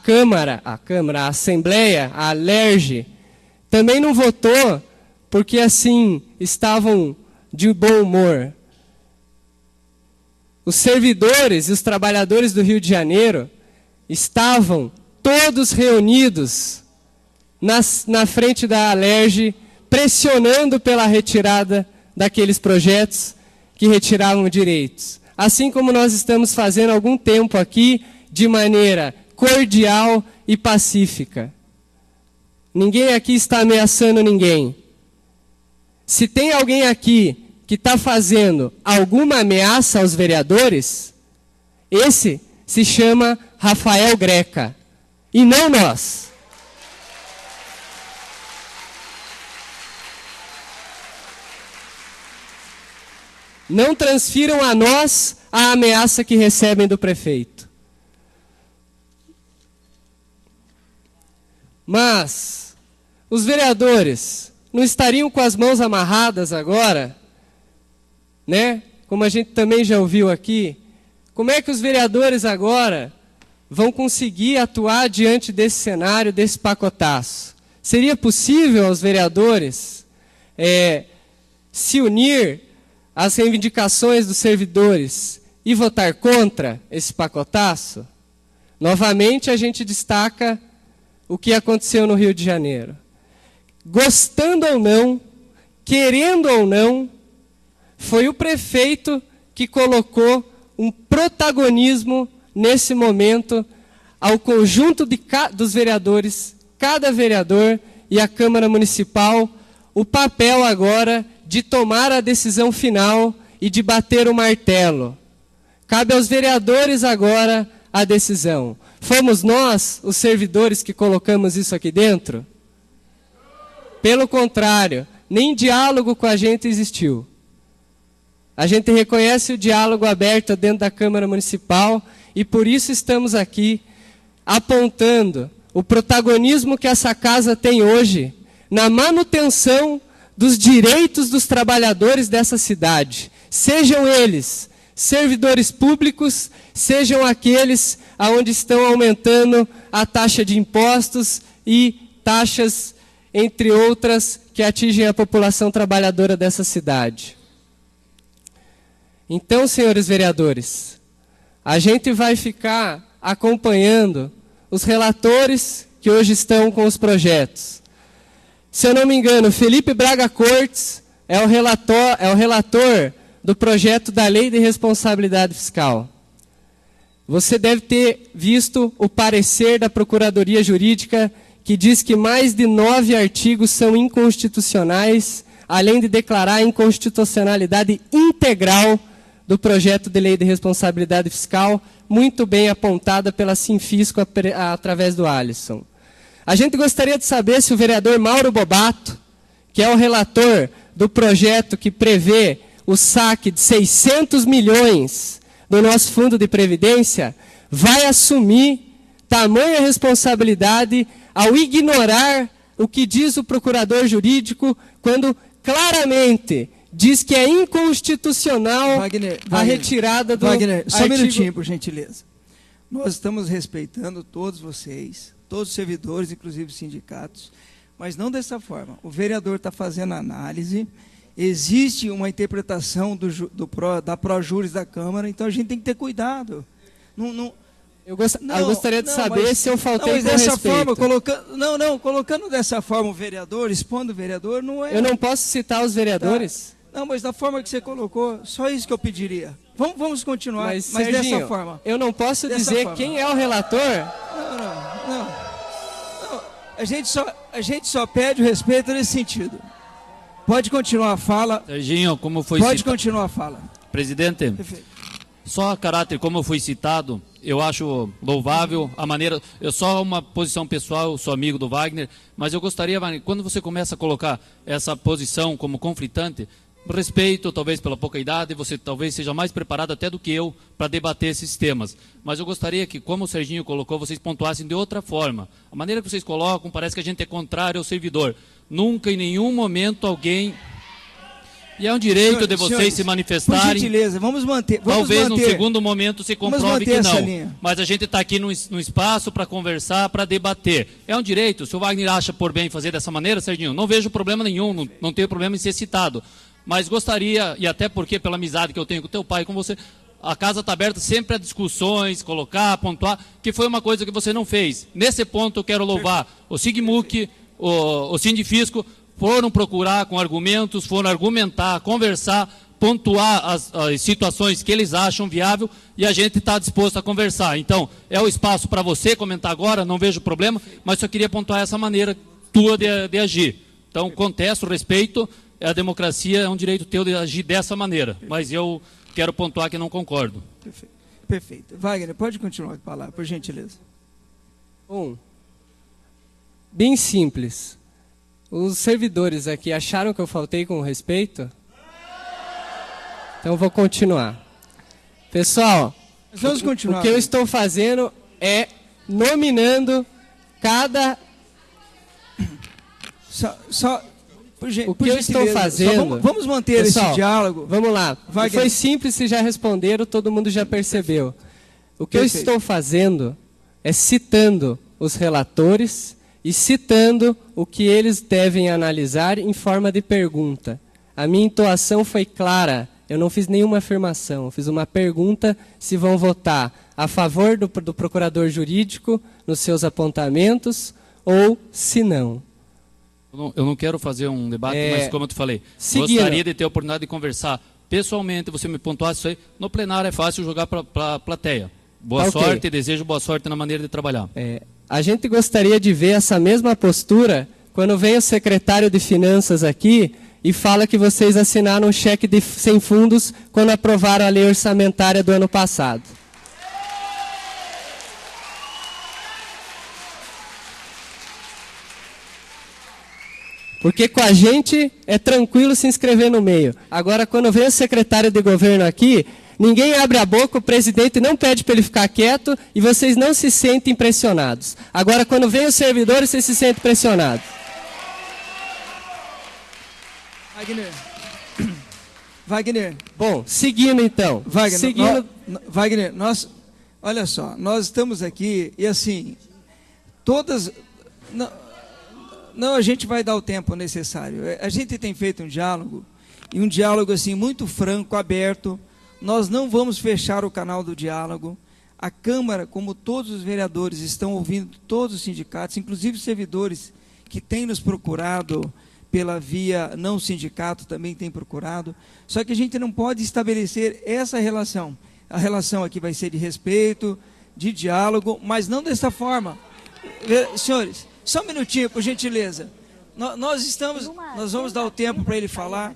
Assembleia, a Alerj, também não votou porque assim estavam de bom humor. Os servidores e os trabalhadores do Rio de Janeiro estavam todos reunidos na frente da Alerj, pressionando pela retirada daqueles projetos que retiravam direitos. Assim como nós estamos fazendo há algum tempo aqui, de maneira cordial e pacífica. Ninguém aqui está ameaçando ninguém. Se tem alguém aqui que está fazendo alguma ameaça aos vereadores, esse se chama Rafael Greca, e não nós. Não transfiram a nós a ameaça que recebem do prefeito. Mas os vereadores não estariam com as mãos amarradas agora, né? Como a gente também já ouviu aqui, como é que os vereadores agora vão conseguir atuar diante desse cenário, desse pacotaço? Seria possível aos vereadores se unir às reivindicações dos servidores e votar contra esse pacotaço? Novamente a gente destaca o que aconteceu no Rio de Janeiro. Gostando ou não, querendo ou não, foi o prefeito que colocou um protagonismo nesse momento ao conjunto dos vereadores, cada vereador e a Câmara Municipal, o papel agora de tomar a decisão final e de bater o martelo. Cabe aos vereadores agora a decisão. Fomos nós, os servidores, que colocamos isso aqui dentro? Pelo contrário, nem diálogo com a gente existiu. A gente reconhece o diálogo aberto dentro da Câmara Municipal e por isso estamos aqui apontando o protagonismo que essa casa tem hoje na manutenção dos direitos dos trabalhadores dessa cidade. Sejam eles servidores públicos, sejam aqueles aonde estão aumentando a taxa de impostos e taxas, entre outras, que atingem a população trabalhadora dessa cidade. Então, senhores vereadores, a gente vai ficar acompanhando os relatores que hoje estão com os projetos. Se eu não me engano, Felipe Braga Cortes é o relator do projeto da Lei de Responsabilidade Fiscal. Você deve ter visto o parecer da Procuradoria Jurídica que diz que mais de 9 artigos são inconstitucionais, além de declarar a inconstitucionalidade integral do projeto de Lei de Responsabilidade Fiscal, muito bem apontada pela Sinfisco através do Alisson. A gente gostaria de saber se o vereador Mauro Bobato, que é o relator do projeto que prevê o saque de 600 milhões do nosso fundo de previdência, vai assumir tamanha responsabilidade ao ignorar o que diz o procurador jurídico quando claramente diz que é inconstitucional a retirada do Wagner, só um artigo... minutinho, por gentileza. Nós estamos respeitando todos vocês, todos os servidores, inclusive os sindicatos, mas não dessa forma. O vereador está fazendo análise, existe uma interpretação da Projuris da Câmara, então a gente tem que ter cuidado. Eu gostaria de saber se eu faltei com dessa respeito. Forma, colocando dessa forma o vereador, expondo o vereador, não é... Eu não posso citar os vereadores? Tá. Não, mas da forma que você colocou, só isso que eu pediria. Vamos continuar, mas Serginho, dessa forma. Eu não posso dizer forma. Quem é o relator? Não. A gente só pede o respeito nesse sentido. Pode continuar a fala. Serginho, como foi Pode continuar a fala. Presidente, Perfeito. Só a caráter, como foi citado, eu acho louvável a maneira... Eu só uma posição pessoal, eu sou amigo do Wagner, mas eu gostaria, Wagner, quando você começa a colocar essa posição como conflitante, respeito, talvez pela pouca idade, você talvez seja mais preparado até do que eu para debater esses temas. Mas eu gostaria que, como o Serginho colocou, vocês pontuassem de outra forma. A maneira que vocês colocam parece que a gente é contrário ao servidor. Nunca, em nenhum momento, alguém... E é um direito de vocês se manifestarem. Por gentileza, vamos manter. Talvez num segundo momento se comprove que não. Mas a gente está aqui no espaço para conversar, para debater. É um direito. Se o Wagner acha por bem fazer dessa maneira, Serginho, não vejo problema nenhum, não tenho problema em ser citado. Mas gostaria, e até porque pela amizade que eu tenho com teu pai e com você, a casa está aberta sempre a discussões, colocar, pontuar, que foi uma coisa que você não fez. Nesse ponto eu quero louvar o Sigmuc, o Sindifisco, foram procurar com argumentos, foram argumentar, conversar, pontuar as situações que eles acham viável e a gente está disposto a conversar. Então, é o espaço para você comentar agora, não vejo problema, mas só queria pontuar essa maneira tua de agir. Então, contesto, respeito, a democracia é um direito teu de agir dessa maneira, mas eu quero pontuar que não concordo. Perfeito. Perfeito. Wagner, pode continuar a palavra, por gentileza. Bom, bem simples. Os servidores aqui acharam que eu faltei com respeito? Então vou continuar. Pessoal, vamos continuar. O que eu estou fazendo é nominando cada... O que eu estou fazendo... Vamos manter pessoal, esse diálogo. Vamos lá. Foi simples, se já responderam, todo mundo já percebeu. O que eu estou fazendo é citando os relatores e citando o que eles devem analisar em forma de pergunta. A minha entoação foi clara. Eu não fiz nenhuma afirmação. Eu fiz uma pergunta se vão votar a favor do procurador jurídico nos seus apontamentos ou se não. Eu não quero fazer um debate, mas como eu te falei, gostaria de ter a oportunidade de conversar pessoalmente, você me pontuasse isso aí. No plenário é fácil jogar para a plateia. Boa sorte, desejo boa sorte na maneira de trabalhar. A gente gostaria de ver essa mesma postura quando vem o secretário de Finanças aqui e fala que vocês assinaram um cheque sem fundos quando aprovaram a lei orçamentária do ano passado. Porque com a gente é tranquilo se inscrever no meio. Agora, quando vem o secretário de governo aqui, ninguém abre a boca, o presidente não pede para ele ficar quieto e vocês não se sentem pressionados. Agora, quando vem os servidores, vocês se sentem pressionados. Wagner. Bom, seguindo então. Wagner, olha só, nós estamos aqui e assim, Não, a gente vai dar o tempo necessário. A gente tem feito um diálogo, e um diálogo assim muito franco, aberto. Nós não vamos fechar o canal do diálogo. A Câmara, como todos os vereadores, estão ouvindo todos os sindicatos, inclusive os servidores que têm nos procurado pela via não sindicato, também têm procurado. Só que a gente não pode estabelecer essa relação. A relação aqui vai ser de respeito, de diálogo, mas não dessa forma. Senhores, só um minutinho, por gentileza. Nós vamos dar o tempo para ele falar,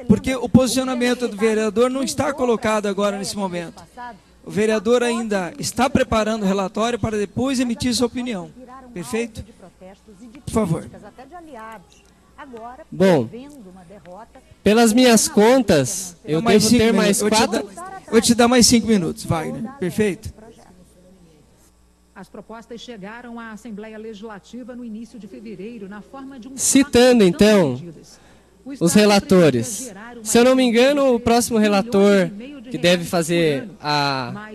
porque o posicionamento do vereador não está colocado agora nesse momento. O vereador ainda está preparando o relatório para depois emitir sua opinião. Perfeito? Por favor. Bom, pelas minhas contas, eu devo ter mais 4... Vou te dar mais 5 minutos, Wagner. Perfeito? As propostas chegaram à Assembleia Legislativa no início de fevereiro, na forma de um... Citando, então, os relatores. Se eu não me engano, o próximo relator que deve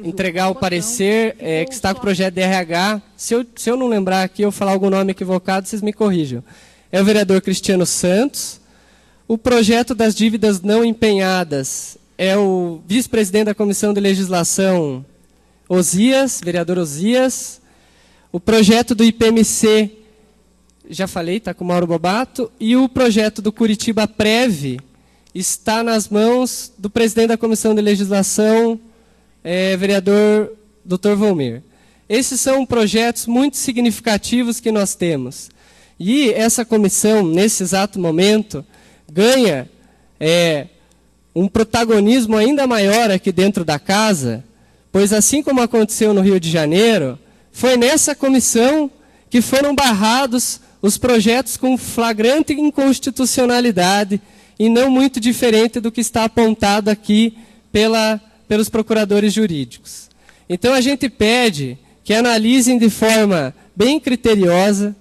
entregar o parecer, que está com o projeto de RH, se eu não lembrar aqui, eu falar algum nome equivocado, vocês me corrijam. É o vereador Cristiano Santos. O projeto das dívidas não empenhadas é o vice-presidente da Comissão de Legislação, Osias, vereador Osias. O projeto do IPMC, já falei, está com o Mauro Bobato. E o projeto do Curitiba Prev está nas mãos do presidente da Comissão de Legislação, vereador Dr. Volmir. Esses são projetos muito significativos que nós temos. E essa comissão, nesse exato momento, ganha um protagonismo ainda maior aqui dentro da casa, pois assim como aconteceu no Rio de Janeiro, foi nessa comissão que foram barrados os projetos com flagrante inconstitucionalidade e não muito diferente do que está apontado aqui pelos procuradores jurídicos. Então a gente pede que analisem de forma bem criteriosa,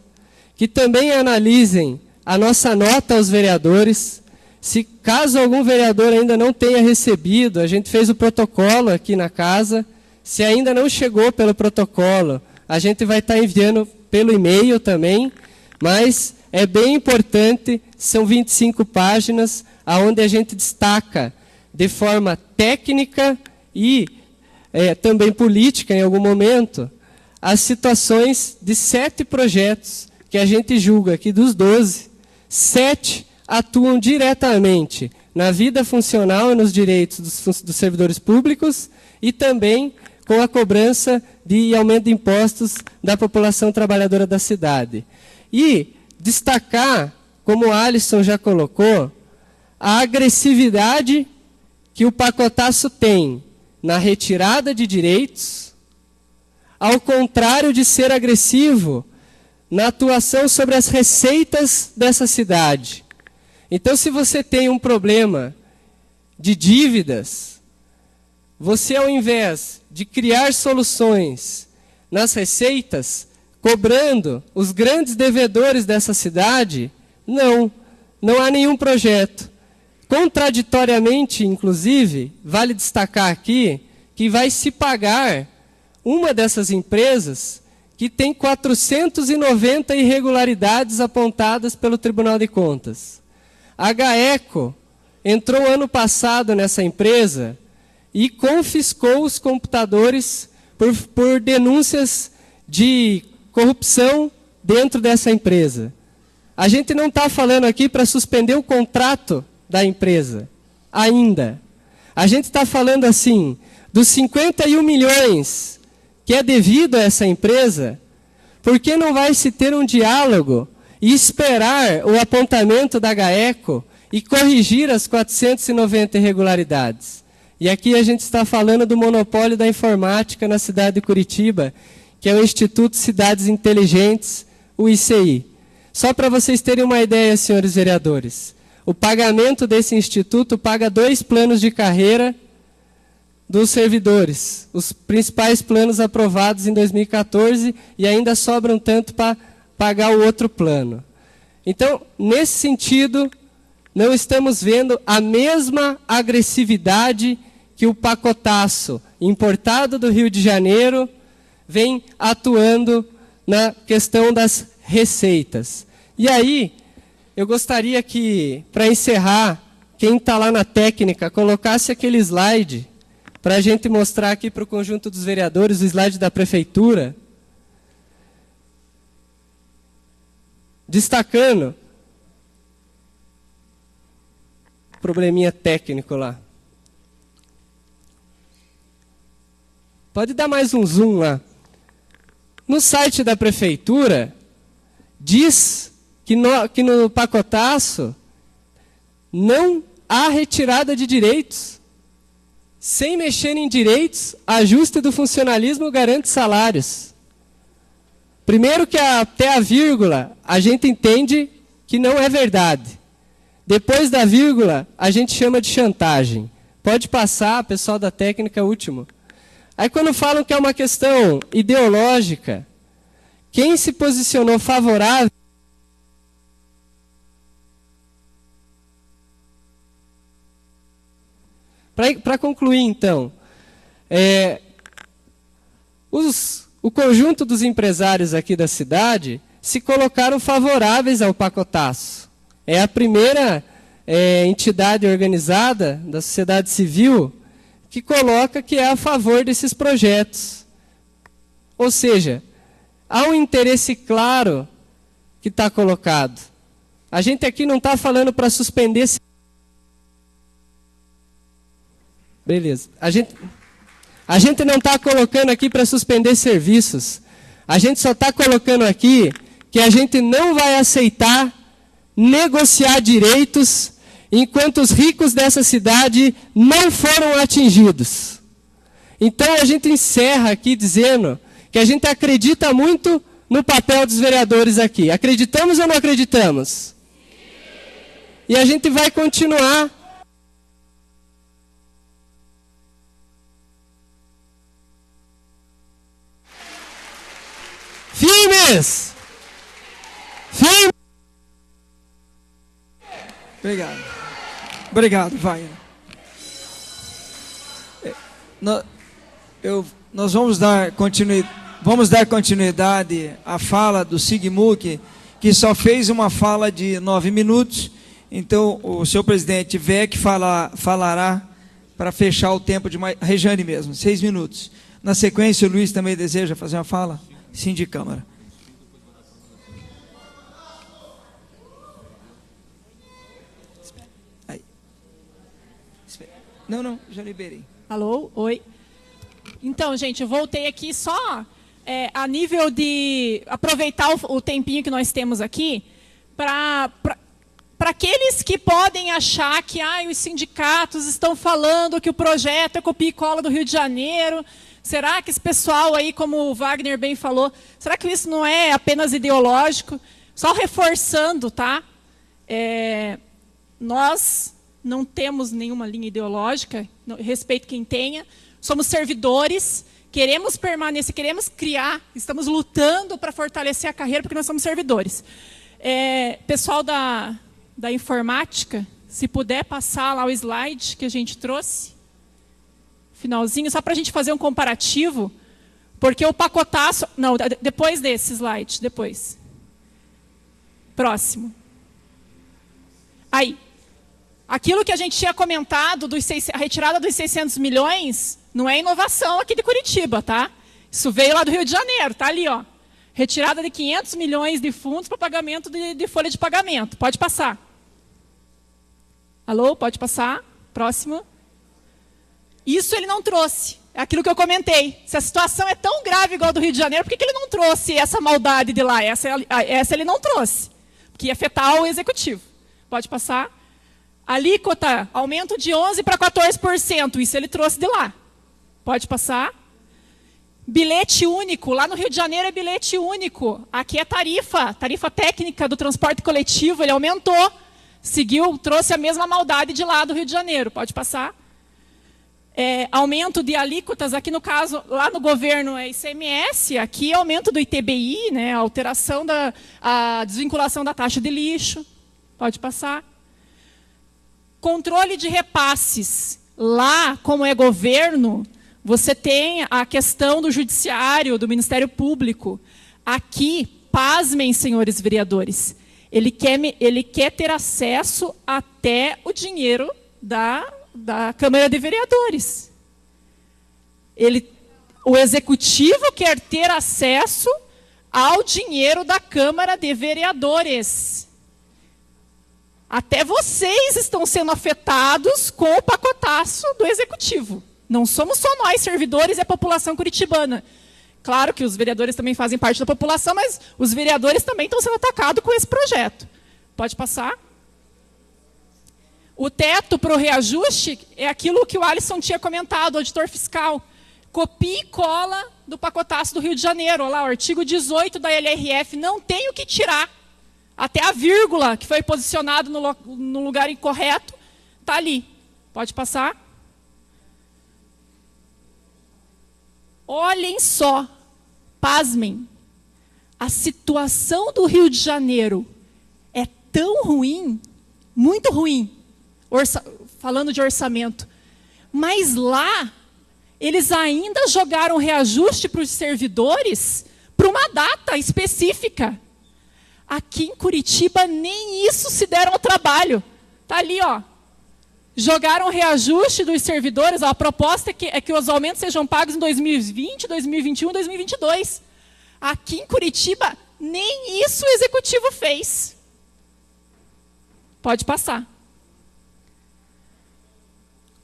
que também analisem a nossa nota aos vereadores. Se caso algum vereador ainda não tenha recebido, a gente fez o protocolo aqui na casa. Se ainda não chegou pelo protocolo, a gente vai estar enviando pelo e-mail também, mas é bem importante, são 25 páginas, onde a gente destaca de forma técnica e também política em algum momento, as situações de 7 projetos que a gente julga que dos 12, 7 atuam diretamente na vida funcional e nos direitos dos servidores públicos e também com a cobrança de aumento de impostos da população trabalhadora da cidade. E destacar, como o Alisson já colocou, a agressividade que o pacotaço tem na retirada de direitos, ao contrário de ser agressivo na atuação sobre as receitas dessa cidade. Então, se você tem um problema de dívidas, você, ao invés de criar soluções nas receitas, cobrando os grandes devedores dessa cidade, não há nenhum projeto. Contraditoriamente, inclusive, vale destacar aqui que vai se pagar uma dessas empresas que tem 490 irregularidades apontadas pelo Tribunal de Contas. A GAECO entrou ano passado nessa empresa e confiscou os computadores por denúncias de corrupção dentro dessa empresa. A gente não está falando aqui para suspender o contrato da empresa, ainda. A gente está falando assim, dos 51 milhões que é devido a essa empresa, por que não vai se ter um diálogo e esperar o apontamento da GAECO e corrigir as 490 irregularidades? E aqui a gente está falando do monopólio da informática na cidade de Curitiba, que é o Instituto Cidades Inteligentes, o ICI. Só para vocês terem uma ideia, senhores vereadores, o pagamento desse instituto paga 2 planos de carreira dos servidores, os principais planos aprovados em 2014, e ainda sobra um tanto para pagar o outro plano. Então, nesse sentido, não estamos vendo a mesma agressividade que o pacotaço importado do Rio de Janeiro vem atuando na questão das receitas. E aí, eu gostaria que, para encerrar, quem está lá na técnica, colocasse aquele slide para a gente mostrar aqui para o conjunto dos vereadores, o slide da prefeitura, destacando probleminha técnico lá. Pode dar mais um zoom lá. No site da prefeitura, diz que no pacotaço não há retirada de direitos. Sem mexer em direitos, ajuste do funcionalismo garante salários. Primeiro que até a vírgula, a gente entende que não é verdade. Depois da vírgula, a gente chama de chantagem. Pode passar, pessoal da técnica, último. Aí quando falam que é uma questão ideológica, quem se posicionou favorável para concluir, então, o conjunto dos empresários aqui da cidade se colocaram favoráveis ao pacotaço. É a primeira entidade organizada da sociedade civil que coloca que é a favor desses projetos. Ou seja, há um interesse claro que está colocado. A gente aqui não está falando para suspender... Beleza. A gente não está colocando aqui para suspender serviços. A gente só está colocando aqui que a gente não vai aceitar negociar direitos enquanto os ricos dessa cidade não foram atingidos. Então a gente encerra aqui dizendo que a gente acredita muito no papel dos vereadores aqui. Acreditamos ou não acreditamos? E a gente vai continuar firmes! Firmes! Obrigado. Obrigado, vai. Nós vamos dar continuidade à fala do Sigmund, que só fez uma fala de 9 minutos. Então, o senhor presidente Vec falará para fechar o tempo de mais... Rejane mesmo, 6 minutos. Na sequência, o Luiz também deseja fazer uma fala? Sim, de Câmara. Aí. Não, já liberei. Alô? Oi. Então, gente, eu voltei aqui só a nível de aproveitar o tempinho que nós temos aqui para para aqueles que podem achar que os sindicatos estão falando que o projeto é copia e cola do Rio de Janeiro, será que esse pessoal aí, como o Wagner bem falou, será que isso não é apenas ideológico? Só reforçando, tá? Nós não temos nenhuma linha ideológica, respeito quem tenha, somos servidores, queremos permanecer, queremos criar, estamos lutando para fortalecer a carreira, porque nós somos servidores. Pessoal da informática, se puder passar lá o slide que a gente trouxe, finalzinho, só para a gente fazer um comparativo, porque o pacotaço... Não, depois desse slide, depois. Próximo. Aí. Aquilo que a gente tinha comentado, a retirada dos 600 milhões, não é inovação aqui de Curitiba, tá? Isso veio lá do Rio de Janeiro, tá ali, ó. Retirada de 500 milhões de fundos para pagamento de folha de pagamento. Pode passar. Alô, pode passar. Próximo. Isso ele não trouxe. É aquilo que eu comentei. Se a situação é tão grave igual a do Rio de Janeiro, por que ele não trouxe essa maldade de lá? Essa ele não trouxe. Porque ia afetar o executivo. Pode passar. Alíquota, aumento de 11% para 14%. Isso ele trouxe de lá. Pode passar. Bilhete único. Lá no Rio de Janeiro é bilhete único. Aqui é tarifa técnica do transporte coletivo. Ele aumentou. Seguiu, trouxe a mesma maldade de lá do Rio de Janeiro. Pode passar. Aumento de alíquotas. Aqui no caso, lá no governo é ICMS. Aqui é aumento do ITBI, né? Alteração a desvinculação da taxa de lixo. Pode passar. Controle de repasses. Lá, como é governo, você tem a questão do judiciário, do Ministério Público. Aqui, pasmem, senhores vereadores, ele quer ter acesso até o dinheiro da Câmara de Vereadores. O Executivo quer ter acesso ao dinheiro da Câmara de Vereadores. Até vocês estão sendo afetados com o pacotaço do Executivo. Não somos só nós, servidores, e a população curitibana. Claro que os vereadores também fazem parte da população, mas os vereadores também estão sendo atacados com esse projeto. Pode passar. O teto para o reajuste é aquilo que o Alisson tinha comentado, o auditor fiscal. Copia e cola do pacotaço do Rio de Janeiro. Olha lá, o artigo 18 da LRF, não tem o que tirar. Até a vírgula, que foi posicionado no lugar incorreto, está ali. Pode passar. Olhem só, pasmem, a situação do Rio de Janeiro é tão ruim, muito ruim, falando de orçamento, mas lá eles ainda jogaram reajuste para os servidores para uma data específica. Aqui em Curitiba, nem isso se deram ao trabalho. Está ali, ó. Jogaram reajuste dos servidores. A proposta é que os aumentos sejam pagos em 2020, 2021, 2022. Aqui em Curitiba, nem isso o Executivo fez. Pode passar.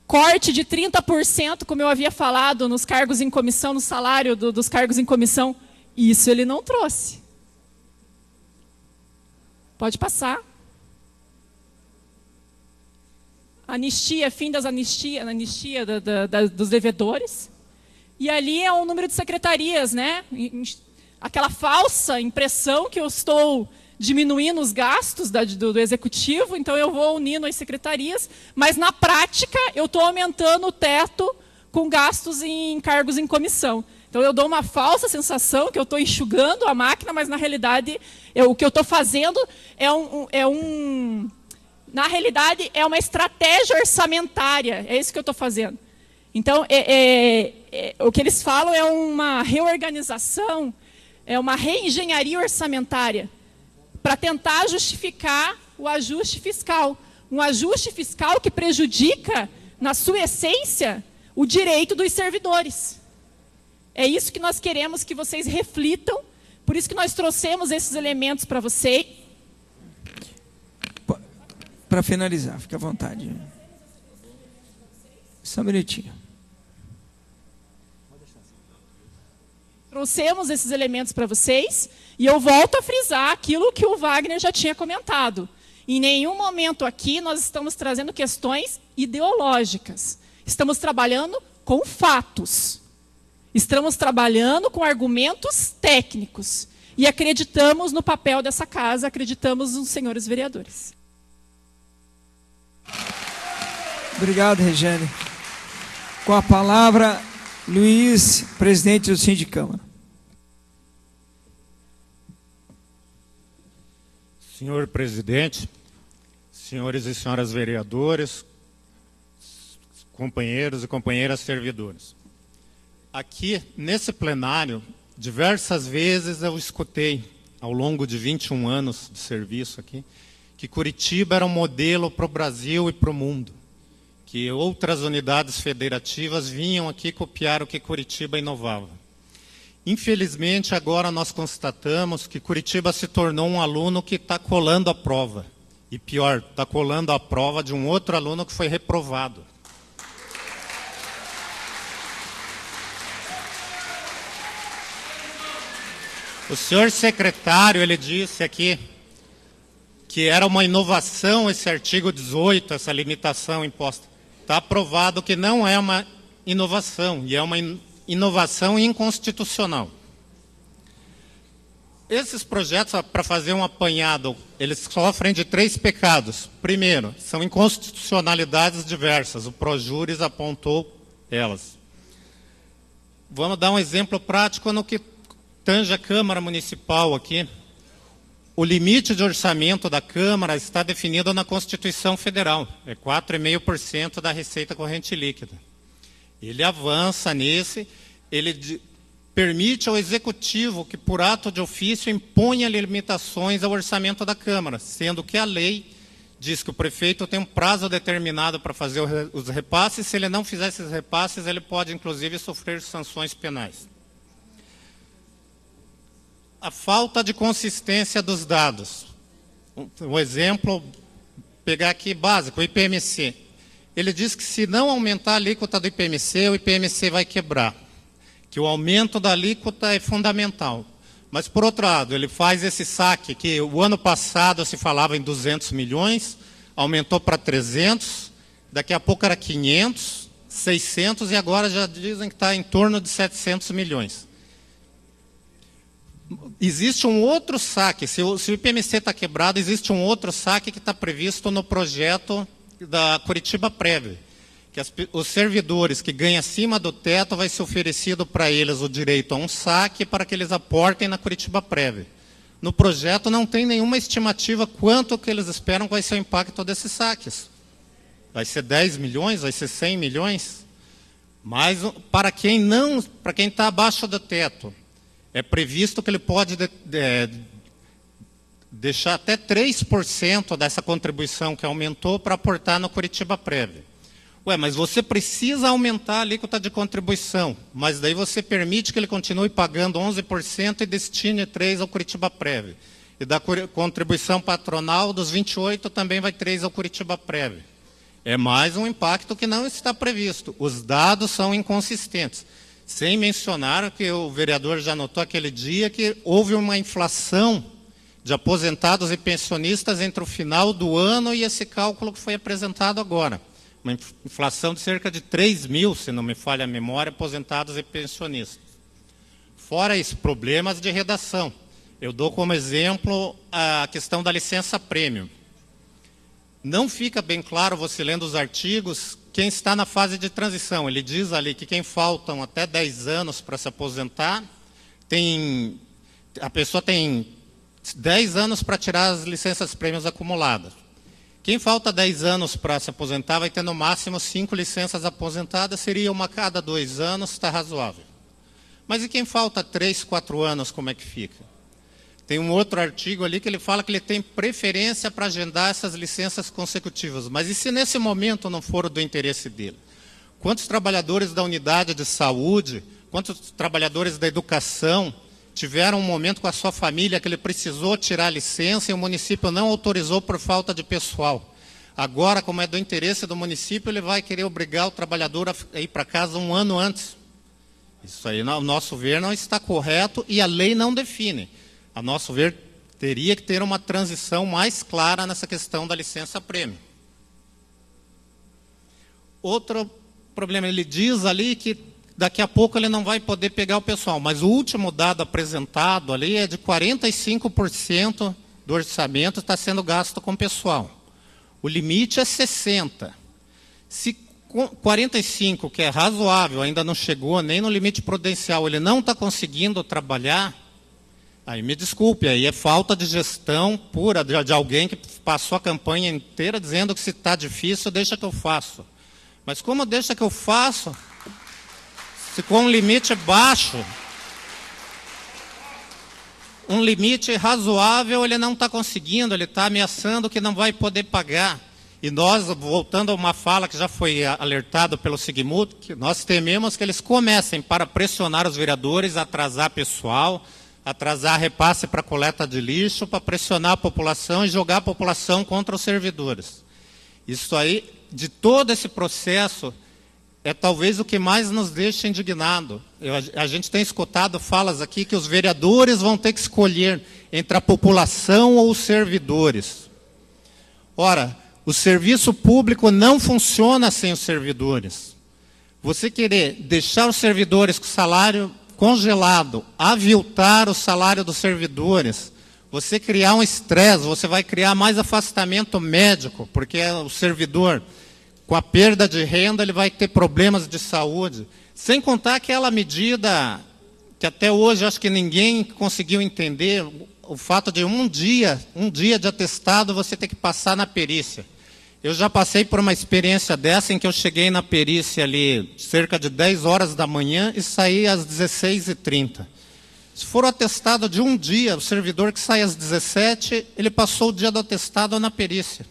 Corte de 30%, como eu havia falado, nos cargos em comissão, no salário dos cargos em comissão. Isso ele não trouxe. Pode passar. Anistia, fim das anistia dos devedores. E ali é o número de secretarias, né? Aquela falsa impressão que eu estou diminuindo os gastos do executivo, então eu vou unindo as secretarias, mas na prática eu estou aumentando o teto com gastos em cargos em comissão. Então eu dou uma falsa sensação que eu estou enxugando a máquina, mas na realidade o que eu estou fazendo na realidade é uma estratégia orçamentária, é isso que eu estou fazendo. Então o que eles falam é uma reorganização, é uma reengenharia orçamentária, para tentar justificar o ajuste fiscal. Um ajuste fiscal que prejudica, na sua essência, o direito dos servidores. É isso que nós queremos que vocês reflitam, por isso que nós trouxemos esses elementos para vocês. Para finalizar, fique à vontade. Só um minutinho. Trouxemos esses elementos para vocês, e eu volto a frisar aquilo que o Wagner já tinha comentado. Em nenhum momento aqui nós estamos trazendo questões ideológicas. Estamos trabalhando com fatos. Estamos trabalhando com argumentos técnicos. E acreditamos no papel dessa casa, acreditamos nos senhores vereadores. Obrigado, Regiane. Com a palavra, Luiz, presidente do Sindicâmara. Senhor presidente, senhores e senhoras vereadores, companheiros e companheiras servidores. Aqui, nesse plenário, diversas vezes eu escutei, ao longo de 21 anos de serviço aqui, que Curitiba era um modelo para o Brasil e para o mundo, que outras unidades federativas vinham aqui copiar o que Curitiba inovava. Infelizmente, agora nós constatamos que Curitiba se tornou um aluno que está colando a prova. E pior, está colando a prova de um outro aluno que foi reprovado. O senhor secretário, ele disse aqui que era uma inovação esse artigo 18, essa limitação imposta. Está provado que não é uma inovação, e é uma inovação inconstitucional. Esses projetos, para fazer um apanhado, eles sofrem de 3 pecados. Primeiro, são inconstitucionalidades diversas. O Projures apontou elas. Vamos dar um exemplo prático no que tange a Câmara Municipal aqui. O limite de orçamento da Câmara está definido na Constituição Federal. É 4,5% da receita corrente líquida. Ele avança nesse, ele permite ao Executivo que, por ato de ofício, imponha limitações ao orçamento da Câmara, sendo que a lei diz que o prefeito tem um prazo determinado para fazer os repasses. Se ele não fizer esses repasses, ele pode, inclusive, sofrer sanções penais. A falta de consistência dos dados. Um exemplo, pegar aqui básico, o IPMC. Ele diz que se não aumentar a alíquota do IPMC, o IPMC vai quebrar. Que o aumento da alíquota é fundamental. Mas, por outro lado, ele faz esse saque, que o ano passado se falava em 200 milhões, aumentou para 300, daqui a pouco era 500, 600 e agora já dizem que está em torno de 700 milhões. Existe um outro saque, se o IPMC está quebrado, existe um outro saque que está previsto no projeto da Curitiba Prévia, que os servidores que ganham acima do teto vai ser oferecido para eles o direito a um saque para que eles aportem na Curitiba Prévia. No projeto não tem nenhuma estimativa quanto que eles esperam vai ser o impacto desses saques. Vai ser 10 milhões, vai ser 100 milhões? Mas para quem está abaixo do teto, é previsto que ele pode deixar até 3% dessa contribuição que aumentou para aportar no Curitiba Prévia. Ué, mas você precisa aumentar a alíquota de contribuição, mas daí você permite que ele continue pagando 11% e destine 3% ao Curitiba Prévia. E da contribuição patronal, dos 28% também vai 3% ao Curitiba Prévia. É mais um impacto que não está previsto. Os dados são inconsistentes. Sem mencionar que o vereador já notou aquele dia que houve uma inflação de aposentados e pensionistas entre o final do ano e esse cálculo que foi apresentado agora. Uma inflação de cerca de 3 mil, se não me falha a memória, aposentados e pensionistas. Fora isso, problemas de redação. Eu dou como exemplo a questão da licença prêmio. Não fica bem claro, você lendo os artigos, quem está na fase de transição. Ele diz ali que quem faltam até 10 anos para se aposentar, a pessoa tem 10 anos para tirar as licenças prêmios acumuladas. Quem falta 10 anos para se aposentar vai ter no máximo 5 licenças aposentadas, seria uma a cada 2 anos, está razoável. Mas e quem falta 3, 4 anos, como é que fica? Tem um outro artigo ali que ele fala que ele tem preferência para agendar essas licenças consecutivas. Mas e se nesse momento não for do interesse dele? Quantos trabalhadores da unidade de saúde, quantos trabalhadores da educação tiveram um momento com a sua família que ele precisou tirar a licença e o município não autorizou por falta de pessoal? Agora, como é do interesse do município, ele vai querer obrigar o trabalhador a ir para casa um ano antes. Isso aí, ao nosso ver, não está correto e a lei não define. A nosso ver, Teria que ter uma transição mais clara nessa questão da licença-prêmio. Outro problema, ele diz ali que daqui a pouco ele não vai poder pegar o pessoal, mas o último dado apresentado ali é de 45% do orçamento está sendo gasto com pessoal. O limite é 60%. Se 45%, que é razoável, ainda não chegou nem no limite prudencial, ele não está conseguindo trabalhar, aí me desculpe, aí é falta de gestão pura de alguém que passou a campanha inteira dizendo que se está difícil, deixa que eu faço. Mas como deixa que eu faço, se com um limite baixo, um limite razoável, ele não está conseguindo, ele está ameaçando que não vai poder pagar. E nós, voltando a uma fala que já foi alertado pelo Sigmund, que nós tememos que eles comecem para pressionar os vereadores, atrasar pessoal, atrasar repasse para coleta de lixo, para pressionar a população e jogar a população contra os servidores. Isso aí, de todo esse processo, é talvez o que mais nos deixa indignado. A gente tem escutado falas aqui que os vereadores vão ter que escolher entre a população ou os servidores. Ora, o serviço público não funciona sem os servidores. Você querer deixar os servidores com o salário congelado, aviltar o salário dos servidores, você criar um estresse, você vai criar mais afastamento médico, porque o servidor, com a perda de renda, ele vai ter problemas de saúde. Sem contar aquela medida que até hoje acho que ninguém conseguiu entender, o fato de um dia de atestado você ter que passar na perícia. Eu já passei por uma experiência dessa em que eu cheguei na perícia ali cerca de 10 horas da manhã e saí às 16h30. Se for o atestado de um dia, o servidor que sai às 17, ele passou o dia do atestado na perícia.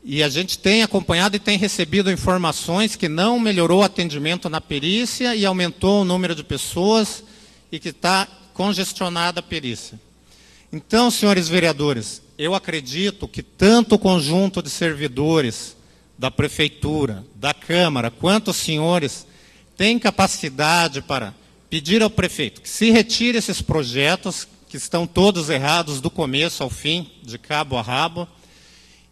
E a gente tem acompanhado e tem recebido informações que não melhorou o atendimento na perícia e aumentou o número de pessoas e que está congestionada a perícia. Então, senhores vereadores, eu acredito que tanto o conjunto de servidores da Prefeitura, da Câmara, quanto os senhores têm capacidade para pedir ao prefeito que se retire esses projetos, que estão todos errados do começo ao fim, de cabo a rabo,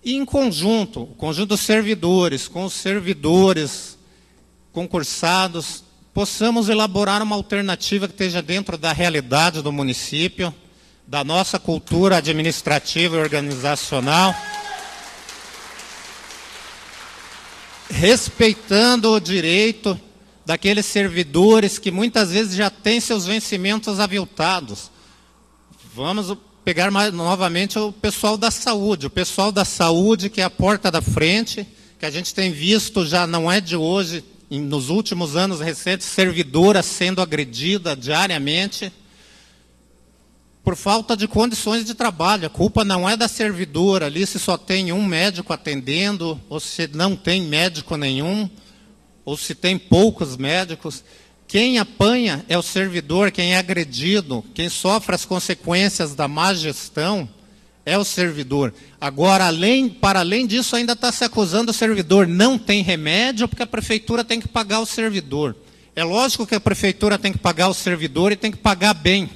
e em conjunto, o conjunto dos servidores, com os servidores concursados, possamos elaborar uma alternativa que esteja dentro da realidade do município, da nossa cultura administrativa e organizacional, respeitando o direito daqueles servidores que muitas vezes já têm seus vencimentos aviltados. Vamos pegar novamente o pessoal da saúde. O pessoal da saúde, que é a porta da frente, que a gente tem visto já não é de hoje, nos últimos anos recentes, servidora sendo agredida diariamente por falta de condições de trabalho. A culpa não é da servidora ali, se só tem um médico atendendo, ou se não tem médico nenhum, ou se tem poucos médicos. Quem apanha é o servidor, quem é agredido, quem sofre as consequências da má gestão é o servidor. Agora, para além disso, ainda está se acusando o servidor. Não tem remédio porque a prefeitura tem que pagar o servidor. É lógico que a prefeitura tem que pagar o servidor e tem que pagar bem,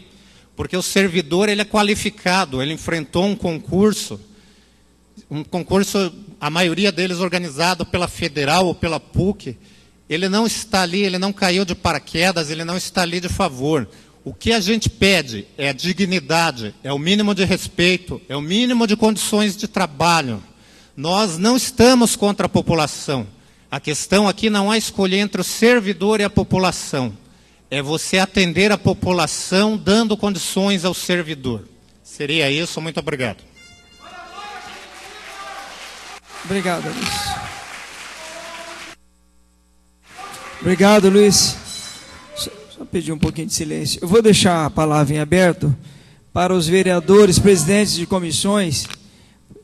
porque o servidor ele é qualificado, ele enfrentou um concurso, a maioria deles organizado pela Federal ou pela PUC. Ele não está ali, ele não caiu de paraquedas, ele não está ali de favor. O que a gente pede é a dignidade, é o mínimo de respeito, é o mínimo de condições de trabalho. Nós não estamos contra a população. A questão aqui não é escolher entre o servidor e a população. É você atender a população dando condições ao servidor. Seria isso, muito obrigado. Obrigado, Luiz. Obrigado, Luiz. Só pedir um pouquinho de silêncio. Eu vou deixar a palavra em aberto para os vereadores, presidentes de comissões,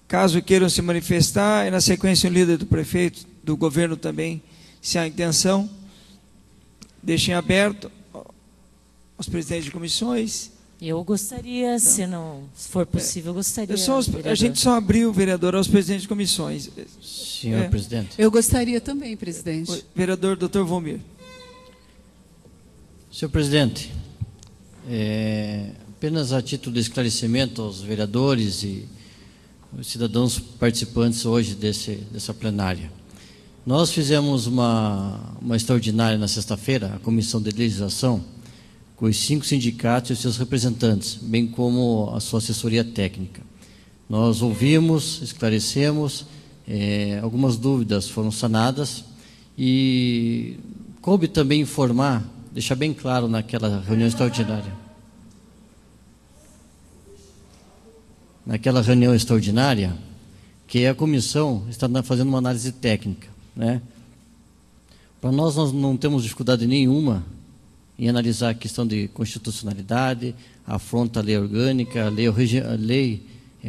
caso queiram se manifestar, e na sequência o líder do prefeito, do governo também, se há intenção. Deixem aberto os presidentes de comissões. Eu gostaria, se for possível, gostaria. A gente só abriu, vereador, aos presidentes de comissões. Senhor presidente. Eu gostaria também, presidente. Vereador Dr. Vomir. Senhor presidente, Apenas a título de esclarecimento aos vereadores e os cidadãos participantes hoje dessa plenária. Nós fizemos uma extraordinária na sexta-feira, a Comissão de Legislação, com os 5 sindicatos e seus representantes, bem como a sua assessoria técnica. Nós ouvimos, esclarecemos, algumas dúvidas foram sanadas e coube também informar, deixar bem claro naquela reunião extraordinária. Naquela reunião extraordinária, que a comissão está fazendo uma análise técnica, né? Para nós não temos dificuldade nenhuma em analisar a questão de constitucionalidade, afronta a lei orgânica, a lei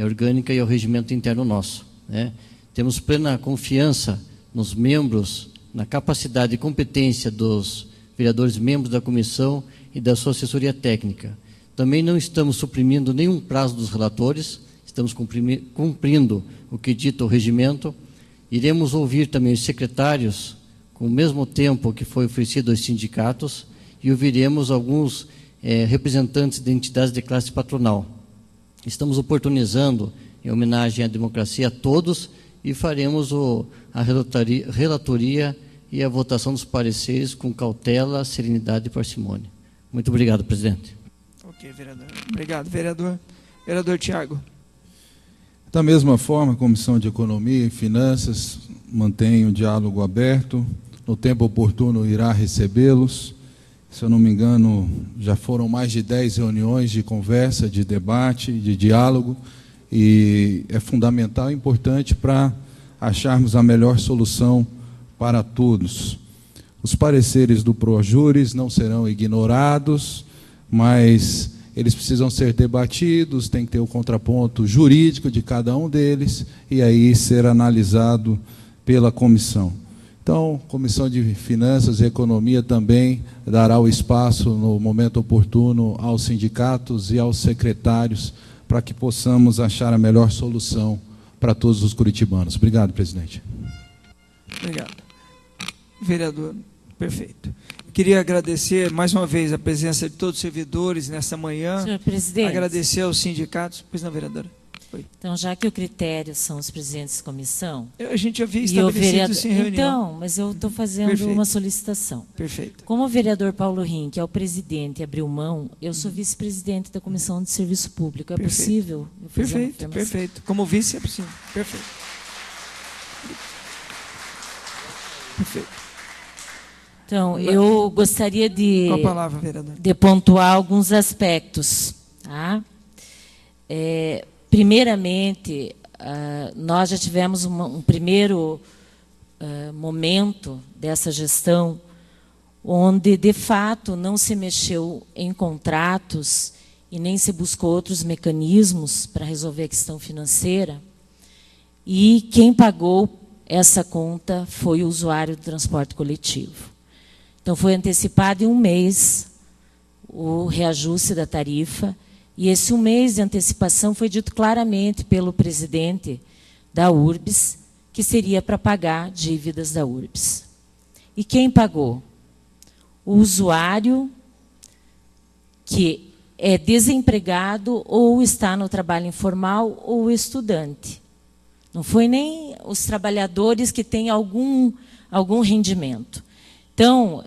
orgânica e o regimento interno nosso, né? Temos plena confiança nos membros, na capacidade e competência dos vereadores membros da comissão e da sua assessoria técnica. Também não estamos suprimindo nenhum prazo dos relatores, estamos cumprindo o que dita o regimento. Iremos ouvir também os secretários, com o mesmo tempo que foi oferecido aos sindicatos, e ouviremos alguns representantes de entidades de classe patronal. Estamos oportunizando, em homenagem à democracia, a todos, e faremos a relatoria e a votação dos pareceres com cautela, serenidade e parcimônia. Muito obrigado, presidente. Ok, vereador. Obrigado, vereador. Vereador Tiago. Da mesma forma, a Comissão de Economia e Finanças mantém o diálogo aberto. No tempo oportuno irá recebê-los. Se eu não me engano, já foram mais de 10 reuniões de conversa, de debate, de diálogo, e é fundamental e importante para acharmos a melhor solução para todos. Os pareceres do Projures não serão ignorados, mas eles precisam ser debatidos, tem que ter o contraponto jurídico de cada um deles, e aí ser analisado pela comissão. Então, Comissão de Finanças e Economia também dará o espaço, no momento oportuno, aos sindicatos e aos secretários, para que possamos achar a melhor solução para todos os curitibanos. Obrigado, presidente. Obrigado. Vereador, perfeito. Eu queria agradecer mais uma vez a presença de todos os servidores nesta manhã. Senhor presidente. Agradecer aos sindicatos. Pois não, vereadora? Oi. Então, já que o critério são os presidentes de comissão... A gente já havia estabelecido isso em reunião. Então, mas eu estou fazendo uma solicitação. Perfeito. Como o vereador Paulo Rim, que é o presidente, abriu mão, eu sou vice-presidente da Comissão de Serviço Público. É possível? Perfeito, perfeito. Como vice é possível. Perfeito. Perfeito. Então, eu gostaria de, qual a palavra, vereador? De pontuar alguns aspectos. Tá? Primeiramente, nós já tivemos um primeiro momento dessa gestão onde, de fato, não se mexeu em contratos e nem se buscou outros mecanismos para resolver a questão financeira. E quem pagou essa conta foi o usuário do transporte coletivo. Então, foi antecipado em 1 mês o reajuste da tarifa, e esse 1 mês de antecipação foi dito claramente pelo presidente da URBS que seria para pagar dívidas da URBS. E quem pagou? O usuário que é desempregado ou está no trabalho informal ou estudante. Não foi nem os trabalhadores que têm algum rendimento. Então,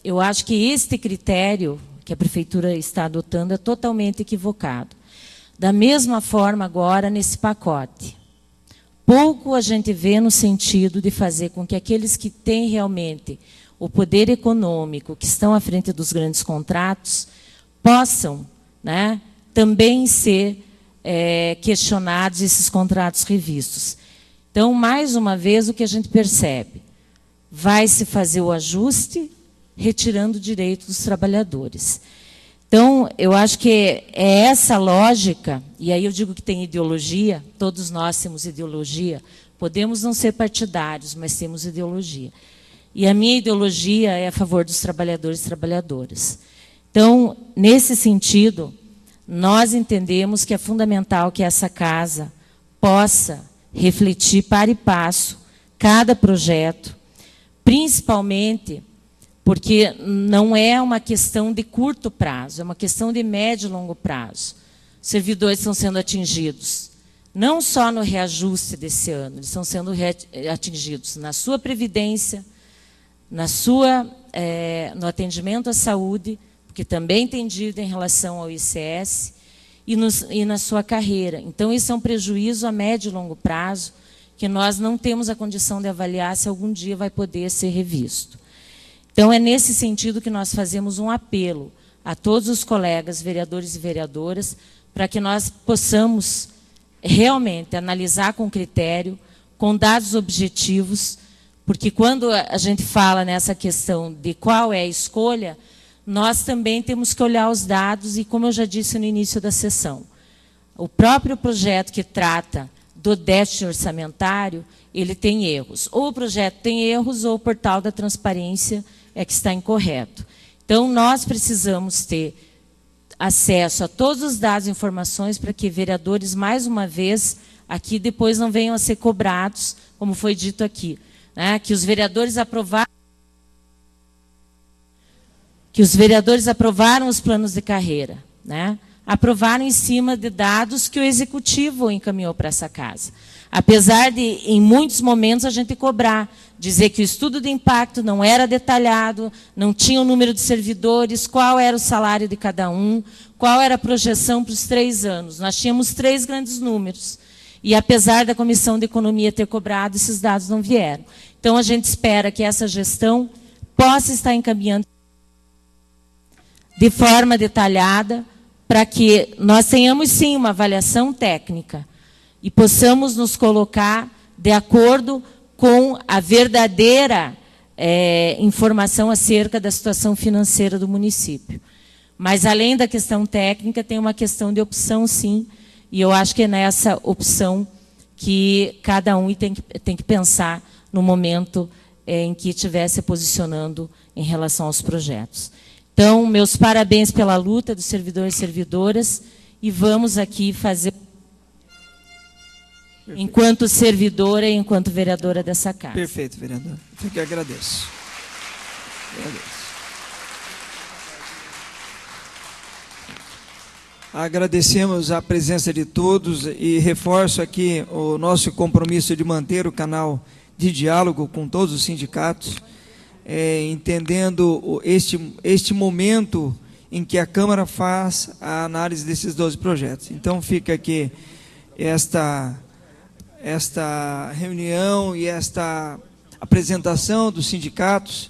eu acho que este critério que a Prefeitura está adotando é totalmente equivocado. Da mesma forma, agora, nesse pacote. Pouco a gente vê no sentido de fazer com que aqueles que têm realmente o poder econômico, que estão à frente dos grandes contratos, possam, né, também ser questionados esses contratos revistos. Então, mais uma vez, o que a gente percebe? Vai se fazer o ajuste, retirando o direito dos trabalhadores. Então, eu acho que é essa lógica, e aí eu digo que tem ideologia, todos nós temos ideologia, podemos não ser partidários, mas temos ideologia. E a minha ideologia é a favor dos trabalhadores e trabalhadoras. Então, nesse sentido, nós entendemos que é fundamental que essa casa possa refletir para e passo cada projeto, principalmente porque não é uma questão de curto prazo, é uma questão de médio e longo prazo. Os servidores estão sendo atingidos, não só no reajuste desse ano, eles estão sendo atingidos na sua previdência, no atendimento à saúde, porque também tem dívida em relação ao ICS, e na sua carreira. Então, isso é um prejuízo a médio e longo prazo, que nós não temos a condição de avaliar se algum dia vai poder ser revisto. Então, é nesse sentido que nós fazemos um apelo a todos os colegas, vereadores e vereadoras, para que nós possamos realmente analisar com critério, com dados objetivos, porque quando a gente fala nessa questão de qual é a escolha, nós também temos que olhar os dados e, como eu já disse no início da sessão, o próprio projeto que trata do déficit orçamentário, ele tem erros. Ou o projeto tem erros, ou o portal da transparência é que está incorreto. Então, nós precisamos ter acesso a todos os dados e informações para que vereadores, mais uma vez, aqui depois não venham a ser cobrados, como foi dito aqui, né, que os vereadores aprovaram os planos de carreira, né? Aprovaram em cima de dados que o Executivo encaminhou para essa casa. Apesar de, em muitos momentos, a gente cobrar, dizer que o estudo de impacto não era detalhado, não tinha o número de servidores, qual era o salário de cada um, qual era a projeção para os 3 anos. Nós tínhamos 3 grandes números. E, apesar da Comissão de Economia ter cobrado, esses dados não vieram. Então, a gente espera que essa gestão possa estar encaminhando de forma detalhada, para que nós tenhamos, sim, uma avaliação técnica e possamos nos colocar de acordo com a verdadeira informação acerca da situação financeira do município. Mas, além da questão técnica, tem uma questão de opção, sim, e eu acho que é nessa opção que cada um tem que pensar no momento em que estiver se posicionando em relação aos projetos. Então, meus parabéns pela luta dos servidores e servidoras, e vamos aqui fazer, enquanto servidora e enquanto vereadora dessa casa. Perfeito, vereadora. Eu que agradeço. Agradecemos a presença de todos e reforço aqui o nosso compromisso de manter o canal de diálogo com todos os sindicatos, entendendo este momento em que a Câmara faz a análise desses 12 projetos. Então, fica aqui esta reunião e esta apresentação dos sindicatos,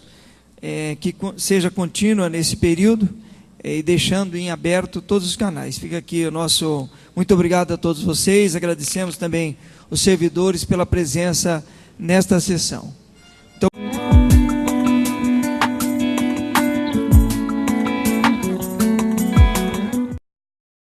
que seja contínua nesse período, e deixando em aberto todos os canais. Fica aqui o nosso muito obrigado a todos vocês, agradecemos também os servidores pela presença nesta sessão.